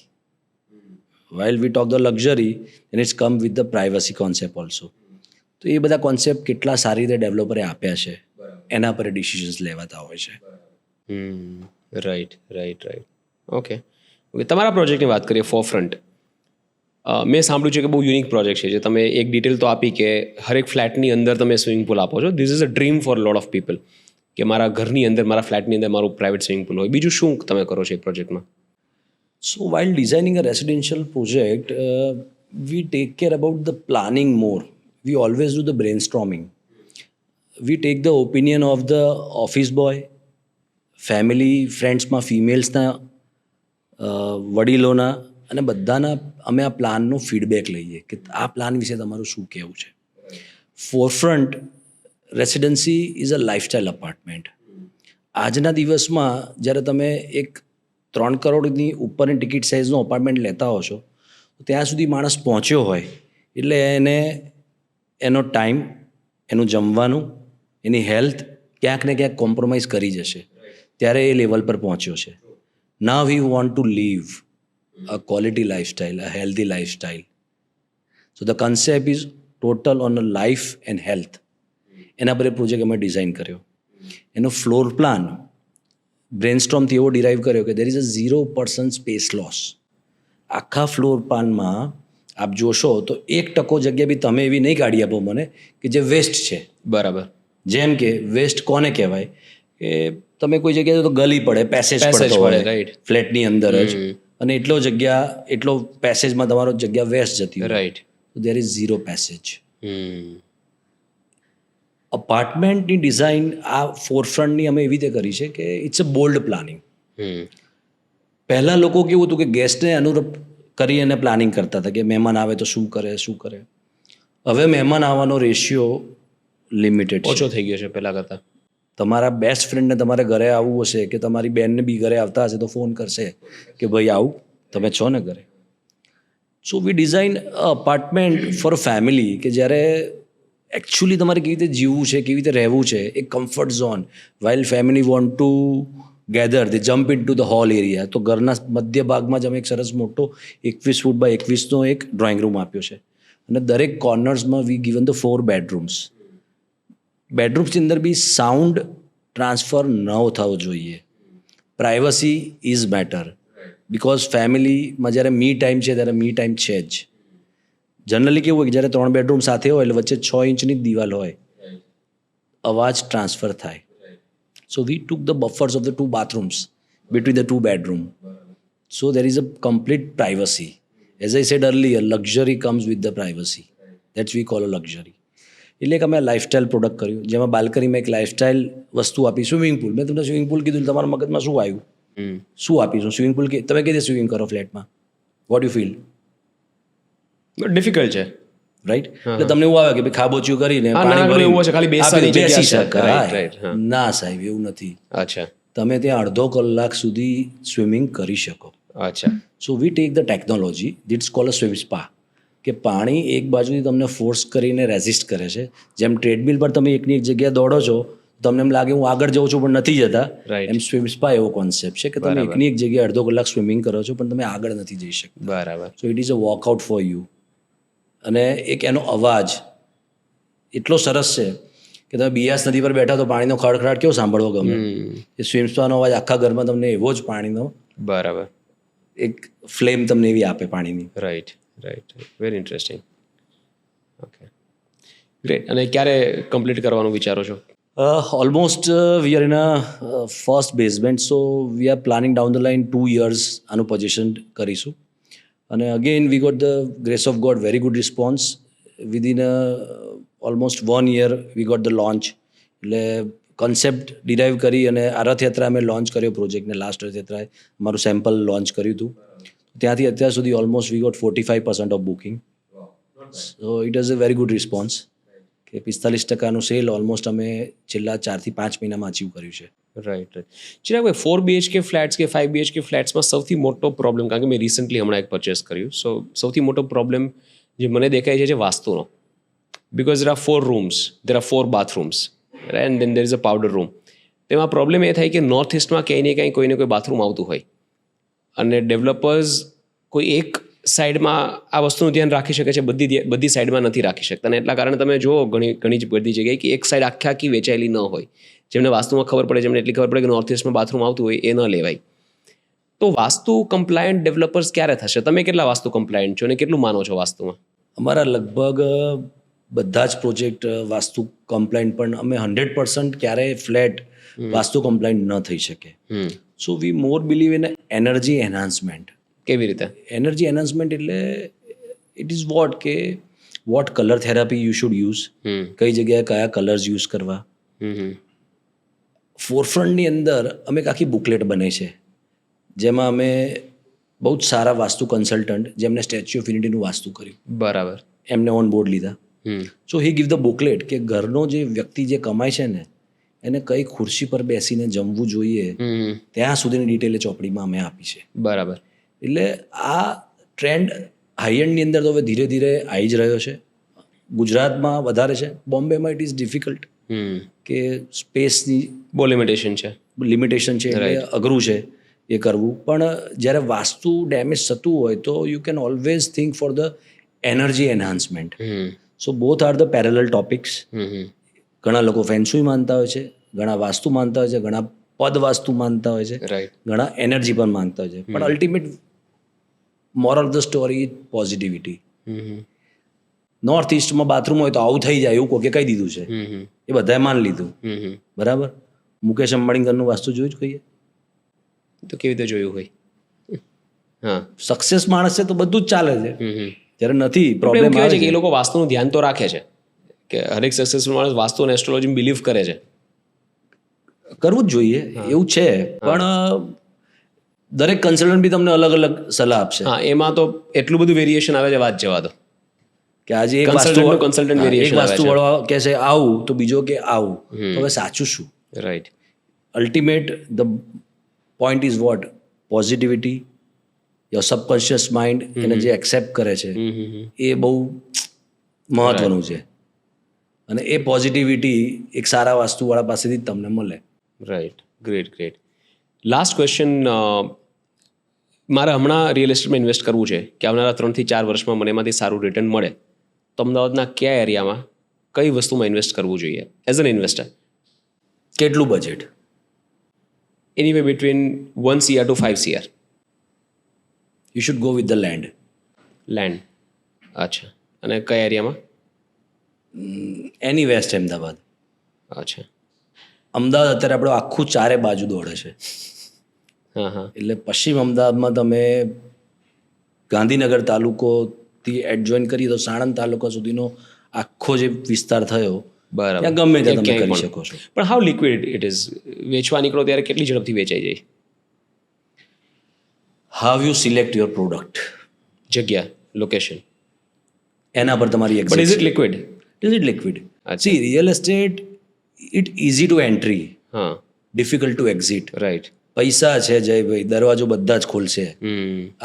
while we talk the luxury, then it's come with the privacy concept also. તો એ બધા કોન્સેપ્ટ કેટલા સારી રીતે ડેવલપરે આપ્યા છે એના પર ડિસિઝન્સ લેવાતા હોય છે. રાઈટ. ઓકે. તમારા પ્રોજેક્ટની વાત કરીએ, ફોરફ્રન્ટ. મેં સાંભળ્યું છે કે બહુ યુનિક પ્રોજેક્ટ છે, જે તમે એક ડિટેલ તો આપી કે હરેક ફ્લેટની અંદર તમે સ્વિમિંગ પુલ આપો છો. This is a dream for lot of people કે મારા ઘરની અંદર, મારા ફ્લેટની અંદર મારું પ્રાઇવેટ સ્વિમિંગ પુલ હોય. બીજું શું તમે કરો છો એ પ્રોજેક્ટમાં? So while designing a residential project, we take care about the planning more. We always do the brainstorming. We take the opinion of the office boy, family, friendsમાં ફિમેલ્સના, વડીલોના, અને બધાના અમે આ પ્લાનનો ફીડબેક લઈએ કે આ પ્લાન વિશે તમારું શું કહેવું છે. Forefront residency is a lifestyle apartment. આજના દિવસમાં જ્યારે તમે એક 3 કરોડની ઉપરની ટિકિટ સાઇઝનું અપાર્ટમેન્ટ લેતા હો છો, તો ત્યાં સુધી માણસ પહોંચ્યો હોય એટલે એને એનો ટાઈમ, એનું જમવાનું, એની હેલ્થ ક્યાંક ને ક્યાંક કોમ્પ્રોમાઇઝ કરી જશે, ત્યારે એ લેવલ પર પહોંચ્યો છે. Now we want to live a quality lifestyle, a healthy lifestyle. So the concept is total on a life and health. એના પર એ પ્રોજેક્ટ અમે ડિઝાઇન કર્યો. એનો ફ્લોર પ્લાન બ્રેનસ્ટોર્મથી એવો ડિરાઈવ કર્યો કે દેર ઇઝ અ 0% સ્પેસ લોસ. આખા ફ્લોર પ્લાનમાં આપ જોશો તો 1% જગ્યા બી તમે એવી નહીં કાઢી આપો મને કે જે વેસ્ટ છે. બરાબર. જેમ કે વેસ્ટ કોને કહેવાય કે તમે કોઈ જગ્યાએ તો ગલી પડે, પેસેજ પડતો હોય ફ્લેટની અંદર જ, અને એટલો પેસેજમાં તમારો જગ્યા વેસ્ટ જતી હોય. રાઈટ. There is 0 passage. અપાર્ટમેન્ટની ડિઝાઇન આ ફોરફ્રન્ટની અમે એવી રીતે કરી છે કે ઇટ્સ અ બોલ્ડ પ્લાનિંગ. પહેલાં લોકો કેવું હતું કે ગેસ્ટને અનુરૂપ કરી અને પ્લાનિંગ કરતા હતા કે મહેમાન આવે તો શું કરે. હવે મહેમાન આવવાનો રેશિયો લિમિટેડ છે. ઓછો થઈ ગયો છે પહેલાં કરતાં. તમારા બેસ્ટ ફ્રેન્ડને તમારે ઘરે આવવું હશે કે તમારી બેનને બી ઘરે આવતા હશે તો ફોન કરશે કે ભાઈ આવું, તમે છો ને ઘરે. So we design apartment for a family કે જ્યારે એકચ્યુઅલી તમારે કેવી રીતે જીવવું છે, કેવી રીતે રહેવું છે, એક comfort zone. While family want to gather they jump into the hall area. તો ઘરના મધ્ય ભાગમાં જ અમે એક સરસ મોટો 21 ફૂટ બાય 21નો એક ડ્રોઈંગ રૂમ આપ્યો છે અને દરેક કોર્નર્સમાં વી ગિવન ધ 4 બેડરૂમ્સ. બેડરૂમ્સની અંદર બી સાઉન્ડ ટ્રાન્સફર ન થવો જોઈએ. પ્રાઇવસી ઇઝ બેટર બિકોઝ ફેમિલીમાં જ્યારે મી ટાઈમ છે ત્યારે મી ટાઈમ છે જ. જનરલી કેવું હોય કે જ્યારે 3 બેડરૂમ સાથે હોય એટલે વચ્ચે 6 ઇંચની જ દિવાલ હોય, અવાજ ટ્રાન્સફર થાય. So we took the buffers of the 2 bathrooms between the 2 bedroom. So there is a complete privacy. As I said earlier, luxury comes with the privacy. That's we call a luxury. એટલે કે અમે લાઇફસ્ટાઇલ પ્રોડક્ટ કર્યું જેમાં બાલ્કનીમાં એક લાઇફસ્ટાઇલ વસ્તુ આપી. Swimming pool. મેં તમને સ્વિમિંગ પુલ કીધું, તમારા મગજમાં શું આવ્યું? શું આપીશું? સ્વિમિંગ પુલ તમે કઈ રીતે સ્વિમિંગ કરો ફ્લેટમાં? What you feel? ડિફિકલ્ટ છે, રાઈટ? એટલે તમને એવું આવે કે ભાઈ ખાબોચિયું કરીને પાણી ભરી એવું છે ખાલી બેસવાની જગ્યા છે. શકાય. ના સાહેબ, એવું નથી. અચ્છા તમે ત્યાં અડધો કલાક સુધી સ્વિમિંગ કરી શકો. અચ્છા. So we take the technology that's call a swim spa. કે પાણી એક બાજુથી તમને ફોર્સ કરીને રેઝિસ્ટ કરે છે. જેમ ટ્રેડમિલ પર તમે એકની એક જગ્યાએ દોડો છો, તમને એમ લાગે હું આગળ જઉં છું પણ નથી જતા. એમ સ્વિમ સ્પા એવો કોન્સેપ્ટ છે કે તમે એકની એક જગ્યાએ અડધો કલાક સ્વિમિંગ કરો છો પણ તમે આગળ નથી જઈ શકતા. બરાબર. સો it is a walkout for you. અને એક એનો અવાજ એટલો સરસ છે કે તમે બિયાસ નદી પર બેઠા તો પાણીનો ખડખડાટ કેવો સાંભળવો ગમે. એ સ્વિમ સ્પાનો અવાજ આખા ઘરમાં તમને એવો જ પાણીનો બરાબર એક ફ્લેમ તમને એવી આપે પાણીની. Right. Very interesting. Okay, great. અને ક્યારે કમ્પ્લીટ કરવાનું વિચારો છો? Almost we are in a first basement. So we are planning down the line 2 years આનું પોઝિશન કરીશું. અને again we got the grace of God very good response. Within almost 1 year we got the launch. એટલે કોન્સેપ્ટ ડિરાઈવ કરી અને આ રથયાત્રા અમે લોન્ચ કર્યો પ્રોજેક્ટને. લાસ્ટ રથયાત્રાએ અમારું સેમ્પલ લોન્ચ કર્યું હતું. ત્યાંથી અત્યાર સુધી almost we got 45% of booking. So it is a very good response કે 45% સેલ ઓલમોસ્ટ અમે છેલ્લા 4 થી 5 મહિનામાં અચીવ કર્યું છે. રાઈટ. ચિરાગભાઈ, 4 BHK ફ્લેટ્સ કે 5 BHK ફ્લેટ્સમાં સૌથી મોટો પ્રોબ્લેમ, કારણ કે મેં રિસન્ટલી હમણાં એક પરચેસ કર્યું, સો સૌથી મોટો પ્રોબ્લેમ જે મને દેખાય છે વાસ્તુનો. Because there are 4 rooms, there are 4 bathrooms, and then there is a powder room. તેમાં પ્રોબ્લેમ એ થાય કે નોર્થ ઇસ્ટમાં ક્યાંય ને ક્યાંય કોઈને કોઈ બાથરૂમ આવતું હોય અને ડેવલપર્સ કોઈ એક સાઈડમાં આ વસ્તુનું ધ્યાન રાખી શકે છે, બધી સાઈડમાં નથી રાખી શકતા. અને એટલા કારણે તમે જુઓ ઘણી જ બધી જગ્યાએ કે એક સાઈડ આખી વેચાયેલી ન હોય. જેમને વાસ્તુમાં ખબર પડે, જેમને એટલી ખબર પડે કે નોર્થ ઇસ્ટમાં બાથરૂમ આવતું હોય, એ ન લેવાય. તો વાસ્તુ કમ્પ્લાયન્ટ ડેવલપર્સ ક્યારે થશે? તમે કેટલા વાસ્તુ કમ્પ્લાયન્ટ છો અને કેટલું માનો છો વાસ્તુમાં? અમારા લગભગ બધા જ પ્રોજેક્ટ વાસ્તુ કમ્પ્લાયન્ટ, પણ અમે 100% ક્યારેય ફ્લેટ વાસ્તુ કમ્પ્લાયન્ટ ન થઈ શકે. સો વી મોર બિલીવ ઇન એનર્જી એન્હાન્સમેન્ટ. કેવી રીતે? એનર્જી એન્હાન્સમેન્ટ એટલે it is what colour therapy you should use, કઈ જગ્યાએ કયા કલર્સ યુઝ કરવા. ફોરફ્રન્ટની અંદર અમે એક આખી બુકલેટ બનાવી છે જેમાં અમે બહુ જ સારા વાસ્તુ કન્સલ્ટન્ટ જેમને સ્ટેચ્યુ ઓફ યુનિટીનું વાસ્તુ કર્યું, બરાબર, એમને ઓન બોર્ડ લીધા. સો હી ગીવ ધ બુકલેટ કે ઘરનો જે વ્યક્તિ જે કમાય છે ને એને કઈ ખુરશી પર બેસીને જમવું જોઈએ ત્યાં સુધીની ડિટેલ ચોપડીમાં અમે આપી છે. બરાબર. એટલે આ ટ્રેન્ડ હાઈ એન્ડની અંદર તો હવે ધીરે ધીરે આવી જ રહ્યો છે. ગુજરાતમાં વધારે છે, બોમ્બેમાં ઇટ ઇઝ ડિફિકલ્ટ કે સ્પેસની બહુ લિમિટેશન છે, એટલે અઘરું છે એ કરવું. પણ જ્યારે વાસ્તુ ડેમેજ થતું હોય તો you can always think for the energy enhancement. So both are the parallel topics. ઘણા લોકો ફેન્સુઈ માનતા હોય છે, ઘણા વાસ્તુ માનતા હોય છે, ઘણા પદ વાસ્તુ માનતા હોય છે, ઘણા એનર્જી પણ માનતા હોય છે. પણ ultimate moral of the story is positivity. North ઇસ્ટમાં બાથરૂમ હોય તો આવું થઈ જાય એવું કોકે કહી દીધું છે, એ બધાએ માન લીધું. બરાબર. મુકેશ અંબાણી ઘરનું વાસ્તુ જોયું જ કહીએ તો કેવી રીતે જોયું હોય? હા, સક્સેસ માણસ છે તો બધું જ ચાલે છે. જ્યારે નથી પ્રોબ્લેમ આવે છે કે એ લોકો વાસ્તુનું ધ્યાન તો રાખે છે કે હરેક સક્સેસફુલ માણસ વાસ્તુ અને એસ્ટ્રોલોજીમાં બિલીવ કરે છે? કરવું જ જોઈએ એવું છે, પણ દરેક કન્સલ્ટન્ટ બી તમને અલગ અલગ સલાહ આપશે. હા, એમાં તો એટલું બધું વેરિએશન આવે છે, વાત જવા દો. કે આજે એક Consultant નું consultant એક variation આવે છે. વાસ્તુવાળો કહે છે આવું, તો બીજો કે આવું, તો હવે સાચું શું? Right. Ultimate the point is what? Positivity. Your subconscious mind એને જે એક્સેપ્ટ કરે છે એ બહુ મહત્વનું છે, અને એ પોઝિટિવિટી એક સારા વાસ્તુવાળા પાસેથી જ તમને મળે. Right. Great great. Last question. મારે હમણાં રિયલ એસ્ટેટમાં ઇન્વેસ્ટ કરવું છે કે આવનારા 3 થી 4 વર્ષમાં મને એમાંથી સારું રિટર્ન મળે, તો અમદાવાદના કયા એરિયામાં કઈ વસ્તુમાં ઇન્વેસ્ટ કરવું જોઈએ એઝ એન ઇન્વેસ્ટર? કેટલું budget? Anyway between 1 CR to 5 CR. You should go with the land. Land. અચ્છા. અને કયા એરિયામાં? એની વેસ્ટ અમદાવાદ. અચ્છા. અમદાવાદ અત્યારે આપણું આખું ચારે બાજુ દોડે છે. હા હા. એટલે પશ્ચિમ અમદાવાદમાં તમે ગાંધીનગર તાલુકોથી એડજોઈન કરીએ તો સાણંદ તાલુકા સુધીનો આખો જે વિસ્તાર થયો, બરાબર. ત્યાં ગમે ત્યાં તમે ક્યાંય કરી પણ. શકો છો. પણ હાઉ લિક્વિડ ઇટ ઇઝ? વેચવા નીકળો ત્યારે કેટલી ઝડપથી વેચાઈ જાય? How you select your product, જગ્યા, લોકેશન. એના પર તમારી but is it liquid? Is it liquid? અચ્છા. See real estate it easy to entry, હા. Difficult to exit. રાઈટ. પૈસા છે જયભાઈ, દરવાજો બધા જ ખોલશે.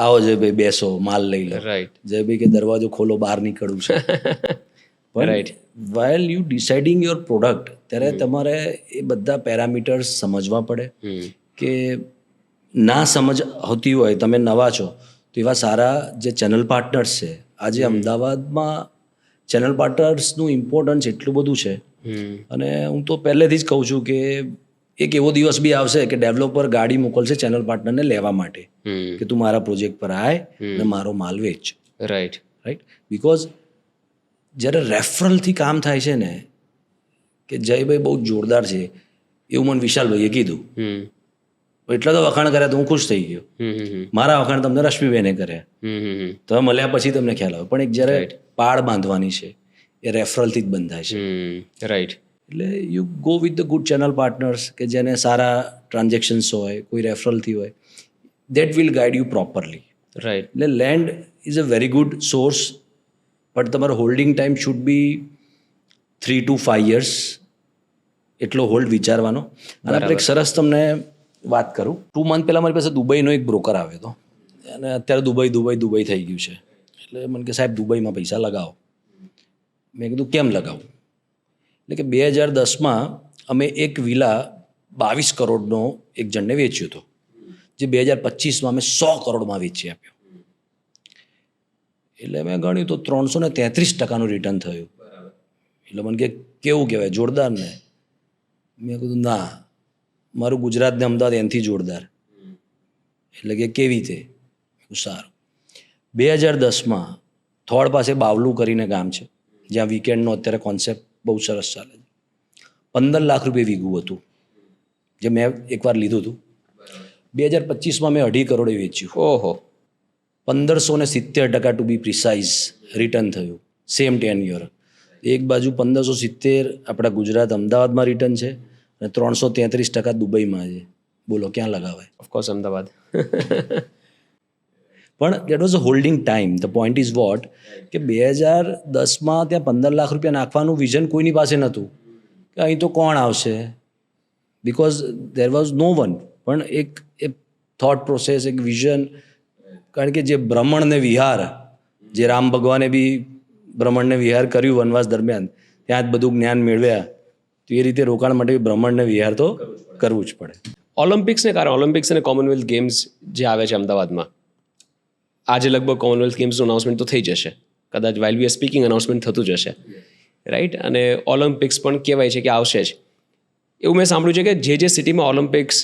આવો જયભાઈ, બેસો, માલ લઈ લો. રાઈટ. જયભાઈ કે દરવાજો ખોલો, બહાર નીકળવું છે. Right. While you deciding your product, ત્યારે તમારે એ બધા પેરામીટર્સ સમજવા પડે. કે ના સમજ હોતી હોય, તમે નવા છો, તો એવા સારા જે ચેનલ પાર્ટનર્સ છે, આજે અમદાવાદમાં ચેનલ પાર્ટનર્સનું ઇમ્પોર્ટન્સ એટલું બધું છે. અને હું તો પહેલેથી જ કહું છું કે એક એવો દિવસ બી આવશે કે ડેવલપર ગાડી મોકલશે ચેનલ પાર્ટનરને લેવા માટે કે તું મારા પ્રોજેક્ટ પર આય અને મારો માલ વેચ. રાઈટ. રાઈટ. બિકોઝ જ્યારે રેફરલથી કામ થાય છે ને, કે જયભાઈ બહુ જોરદાર છે એવું મને વિશાલભાઈએ કીધું, એટલા તો વખાણ કર્યા તો હું ખુશ થઈ ગયો. મારા વખાણ તમને રશ્મિબેને કર્યા, તમે મળ્યા પછી તમને ખ્યાલ આવે. પણ એક જ્યારે પાળ બાંધવાની છે એ રેફરલથી જ બંધાય છે. રાઈટ. એટલે you go with the good channel partners કે જેને સારા ટ્રાન્ઝેક્શન્સ હોય, કોઈ રેફરલથી હોય, that will guide you properly. Right. એટલે land is a very good source, but તમારો holding time should be 3 to 5 years. એટલો હોલ્ડ વિચારવાનો. અને આપણે એક સરસ તમને વાત કરું. 2 month પહેલાં મારી પાસે દુબઈનો એક બ્રોકર આવ્યો હતો, અને અત્યારે દુબઈ થઈ ગયું છે. એટલે મને કે સાહેબ દુબઈમાં પૈસા લગાવો. મેં કીધું કેમ લગાવું? એટલે કે 2010માં અમે એક વિલા 22 કરોડનો એક જણને વેચ્યો હતો, જે 2025માં અમે 100 કરોડમાં વેચી આપ્યો. એટલે મેં ગણ્યું તો 333% રિટર્ન થયું. એટલે મને કે કેવું કહેવાય, જોરદાર ને? મેં કીધું ના, મારું ગુજરાત ને અમદાવાદ એનાથી જોરદાર. એટલે કે કેવી રીતે? સારું. 2010માં થોડ પાસે બાવલું કરીને ગામ છે, જ્યાં વીકેન્ડનો અત્યારે કોન્સેપ્ટ બહુ સરસ ચાલે છે. 15 લાખ રૂપિયા વીઘું હતું, જે મેં એકવાર લીધું હતું. 2025માં મેં 2.5 કરોડે વેચ્યું. ઓહો. 1570% ટુ બી પ્રિસાઇઝ રિટર્ન થયું, સેમ 10 year. એક બાજુ 1570 આપણા ગુજરાત અમદાવાદમાં રિટર્ન છે, અને 333% દુબઈમાં છે. બોલો ક્યાં લગાવાય? ઓફકોર્સ અમદાવાદ. પણ that was a holding time. The point is what કે 2010માં ત્યાં 15 લાખ રૂપિયા નાખવાનું વિઝન કોઈની પાસે નહોતું કે અહીં તો કોણ આવશે, because there was no one. પણ એક થોટ પ્રોસેસ, એક વિઝન. કારણ કે જે ભ્રમણને વિહાર, જે રામ ભગવાને બી ભ્રમણને વિહાર કર્યું વનવાસ દરમિયાન, ત્યાં જ બધું જ્ઞાન મેળવ્યા, તો એ રીતે રોકાણ માટે ભ્રમણને વિહાર તો કરવું જ પડે. ઓલિમ્પિક્સને કારણે, ઓલિમ્પિક્સ અને કોમનવેલ્થ ગેમ્સ જે આવે છે અમદાવાદમાં, આજે લગભગ કોમનવેલ્થ ગેમ્સનું અનાઉન્સમેન્ટ તો થઈ જશે, કદાચ while we are speaking announcement થતું જશે, રાઈટ. અને ઓલિમ્પિક્સ પણ કહેવાય છે કે આવશે જ. એવું મેં સાંભળ્યું છે કે જે સિટીમાં ઓલિમ્પિક્સ,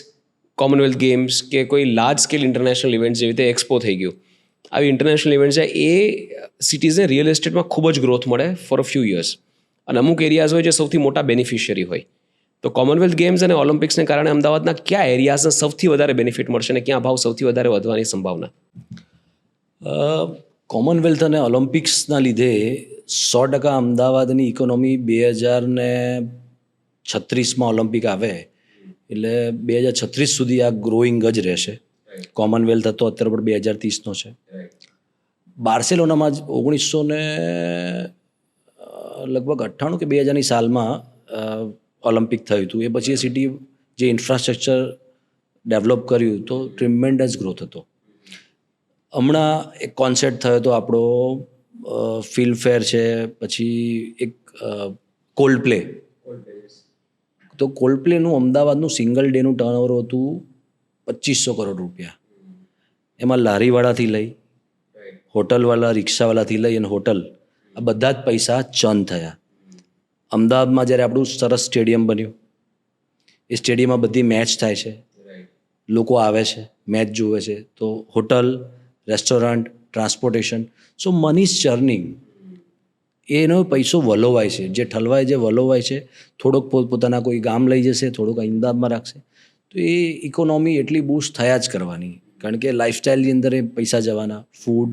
કોમનવેલ્થ ગેમ્સ કે કોઈ લાર્જ સ્કેલ ઇન્ટરનેશનલ ઇવેન્ટ્સ જેવી રીતે એક્સપો થઈ ગયું, આવી ઇન્ટરનેશનલ ઇવેન્ટ્સ છે, એ સિટીઝને રિયલ એસ્ટેટમાં ખૂબ જ ગ્રોથ મળે ફોર અ ફ્યુ યર્સ. અને અમુક એરિયાઝ હોય જે સૌથી મોટા બેનિફિશિયરી હોય. તો કોમનવેલ્થ ગેમ્સ અને ઓલિમ્પિક્સને કારણે અમદાવાદના કયા એરિયાઝને સૌથી વધારે બેનિફિટ મળશે અને ક્યાં ભાવ સૌથી વધારે વધવાની સંભાવના? કોમનવેલ્થ અને ઓલિમ્પિક્સના લીધે 100% અમદાવાદની ઇકોનોમી 2036માં ઓલિમ્પિક આવે એટલે 2036 સુધી આ ગ્રોઈંગ જ રહેશે. કોમનવેલ્થ હતો અત્યારે પણ 2030નો છે. બાર્સેલોનામાં જ 1900 લગભગ 98 કે 2000ની સાલમાં ઓલિમ્પિક થયું હતું. એ પછી એ સિટી જે ઇન્ફ્રાસ્ટ્રક્ચર ડેવલપ કર્યું તો ટ્રીમેન્ડસ ગ્રોથ હતો. હમણાં એક કોન્સર્ટ થયો હતો આપણો ફિલ્મફેર છે, પછી એક કોલ્ડ પ્લે. તો કોલ્ડ પ્લેનું અમદાવાદનું સિંગલ ડેનું ટર્નઓવર હતું 2500 કરોડ રૂપિયા. એમાં લારીવાળાથી લઈ, હોટલવાળા, રિક્ષાવાળાથી લઈ અને હોટલ, આ બધા જ પૈસા ચર્ન થયા. અમદાવાદમાં જ્યારે આપણું સરસ સ્ટેડિયમ બન્યું, એ સ્ટેડિયમમાં બધી મેચ થાય છે, લોકો આવે છે, મેચ જોવે છે, તો hotel, restaurant, transportation, so money is churning. એનો પૈસો વલોવાય છે, જે ઠલવાય, જે વલોવાય છે, થોડોક પોતાના કોઈ ગામ લઈ જશે, થોડોક અમદાવાદમાં રાખશે, તો એ ઇકોનોમી એટલી બૂસ્ટ થયા જ કરવાની. કારણ કે લાઇફસ્ટાઇલની અંદર એ પૈસા જવાના. Food,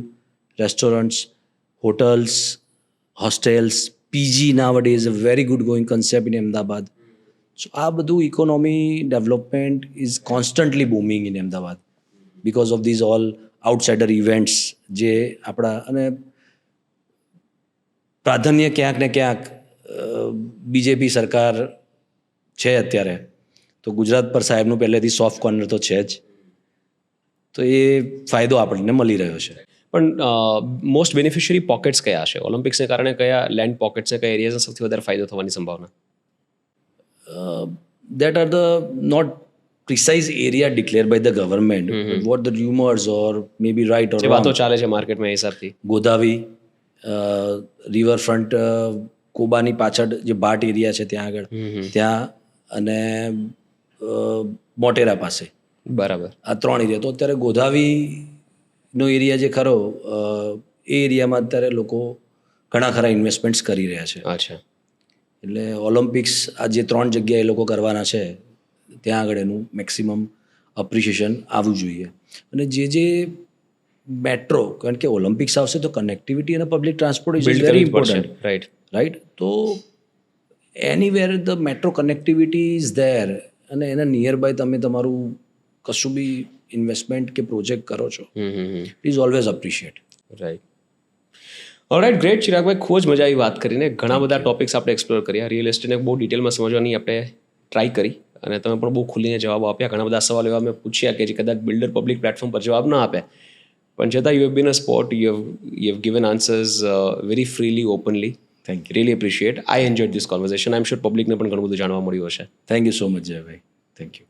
restaurants, hotels, hostels, PG nowadays is a very good going concept in Ahmedabad. So આ બધું economy development is constantly booming in Ahmedabad because of these all outsider events જે આપણા, અને પ્રાધાન્ય ક્યાંક ને ક્યાંક બીજેપી સરકાર છે અત્યારે, તો ગુજરાત પર સાહેબનું પહેલેથી સોફ્ટ કોર્નર તો છે જ, તો એ ફાયદો આપણને મળી રહ્યો છે. પણ મોસ્ટ બેનિફિશિયરી પોકેટ્સ કયા હશે? ઓલિમ્પિક્સને કારણે કયા લેન્ડ પોકેટ્સને કયા એરિયાઝને સૌથી વધારે ફાયદો થવાની સંભાવના? That are the not precise area declared by the government. What the rumors or maybe right or જે wrong. વાતો ચાલે છે માર્કેટમાં એ હિસાબથી. ગોદાવી, રિવરફ્રન્ટ, કોબાની પાછળ જે ભાટ એરિયા છે ત્યાં આગળ, ત્યાં, અને મોટેરા પાસે, બરાબર. આ 3 એરિયા. તો અત્યારે ગોદાવીનો એરિયા જે ખરો, એ એરિયામાં અત્યારે લોકો ઘણા ખરા ઇન્વેસ્ટમેન્ટ્સ કરી રહ્યા છે. અચ્છા. એટલે ઓલિમ્પિક્સ આ જે 3 જગ્યાએ એ લોકો કરવાના છે ત્યાં આગળ એનું મેક્સિમમ અપ્રિશિએશન આવવું જોઈએ. અને જે મેટ્રો, કારણ કે ઓલિમ્પિક્સ આવશે તો કનેક્ટિવિટી અને public transport is very important, right. Right. તો anywhere the metro connectivity is there, અને એના નિયર બાય તમે તમારું કશું બી ઇન્વેસ્ટમેન્ટ કે પ્રોજેક્ટ કરો છો, it is always appreciate. Right. Alright, great Chiragbhai, ખૂબ જ મજા આવી વાત કરીને. ઘણા બધા ટોપિક્સ આપણે એક્સપ્લોર કર્યા. રિયલ એસ્ટેટને બહુ ડિટેલમાં સમજવાની આપણે ટ્રાય કરી, અને તમે પણ બહુ ખુલીને જવાબો આપ્યા. ઘણા બધા સવાલ એવા મેં પૂછ્યા કે જે કદાચ બિલ્ડર પબ્લિક પ્લેટફોર્મ પર જવાબ ના આપે, પણ છતાં you have been a spot, you have given answers very freely, openly. Thank you. Really appreciate. I enjoyed this conversation. I am sure પબ્લિકને પણ ઘણું બધું જાણવા મળ્યું હશે. Thank you so much Jaybhai. Thank you.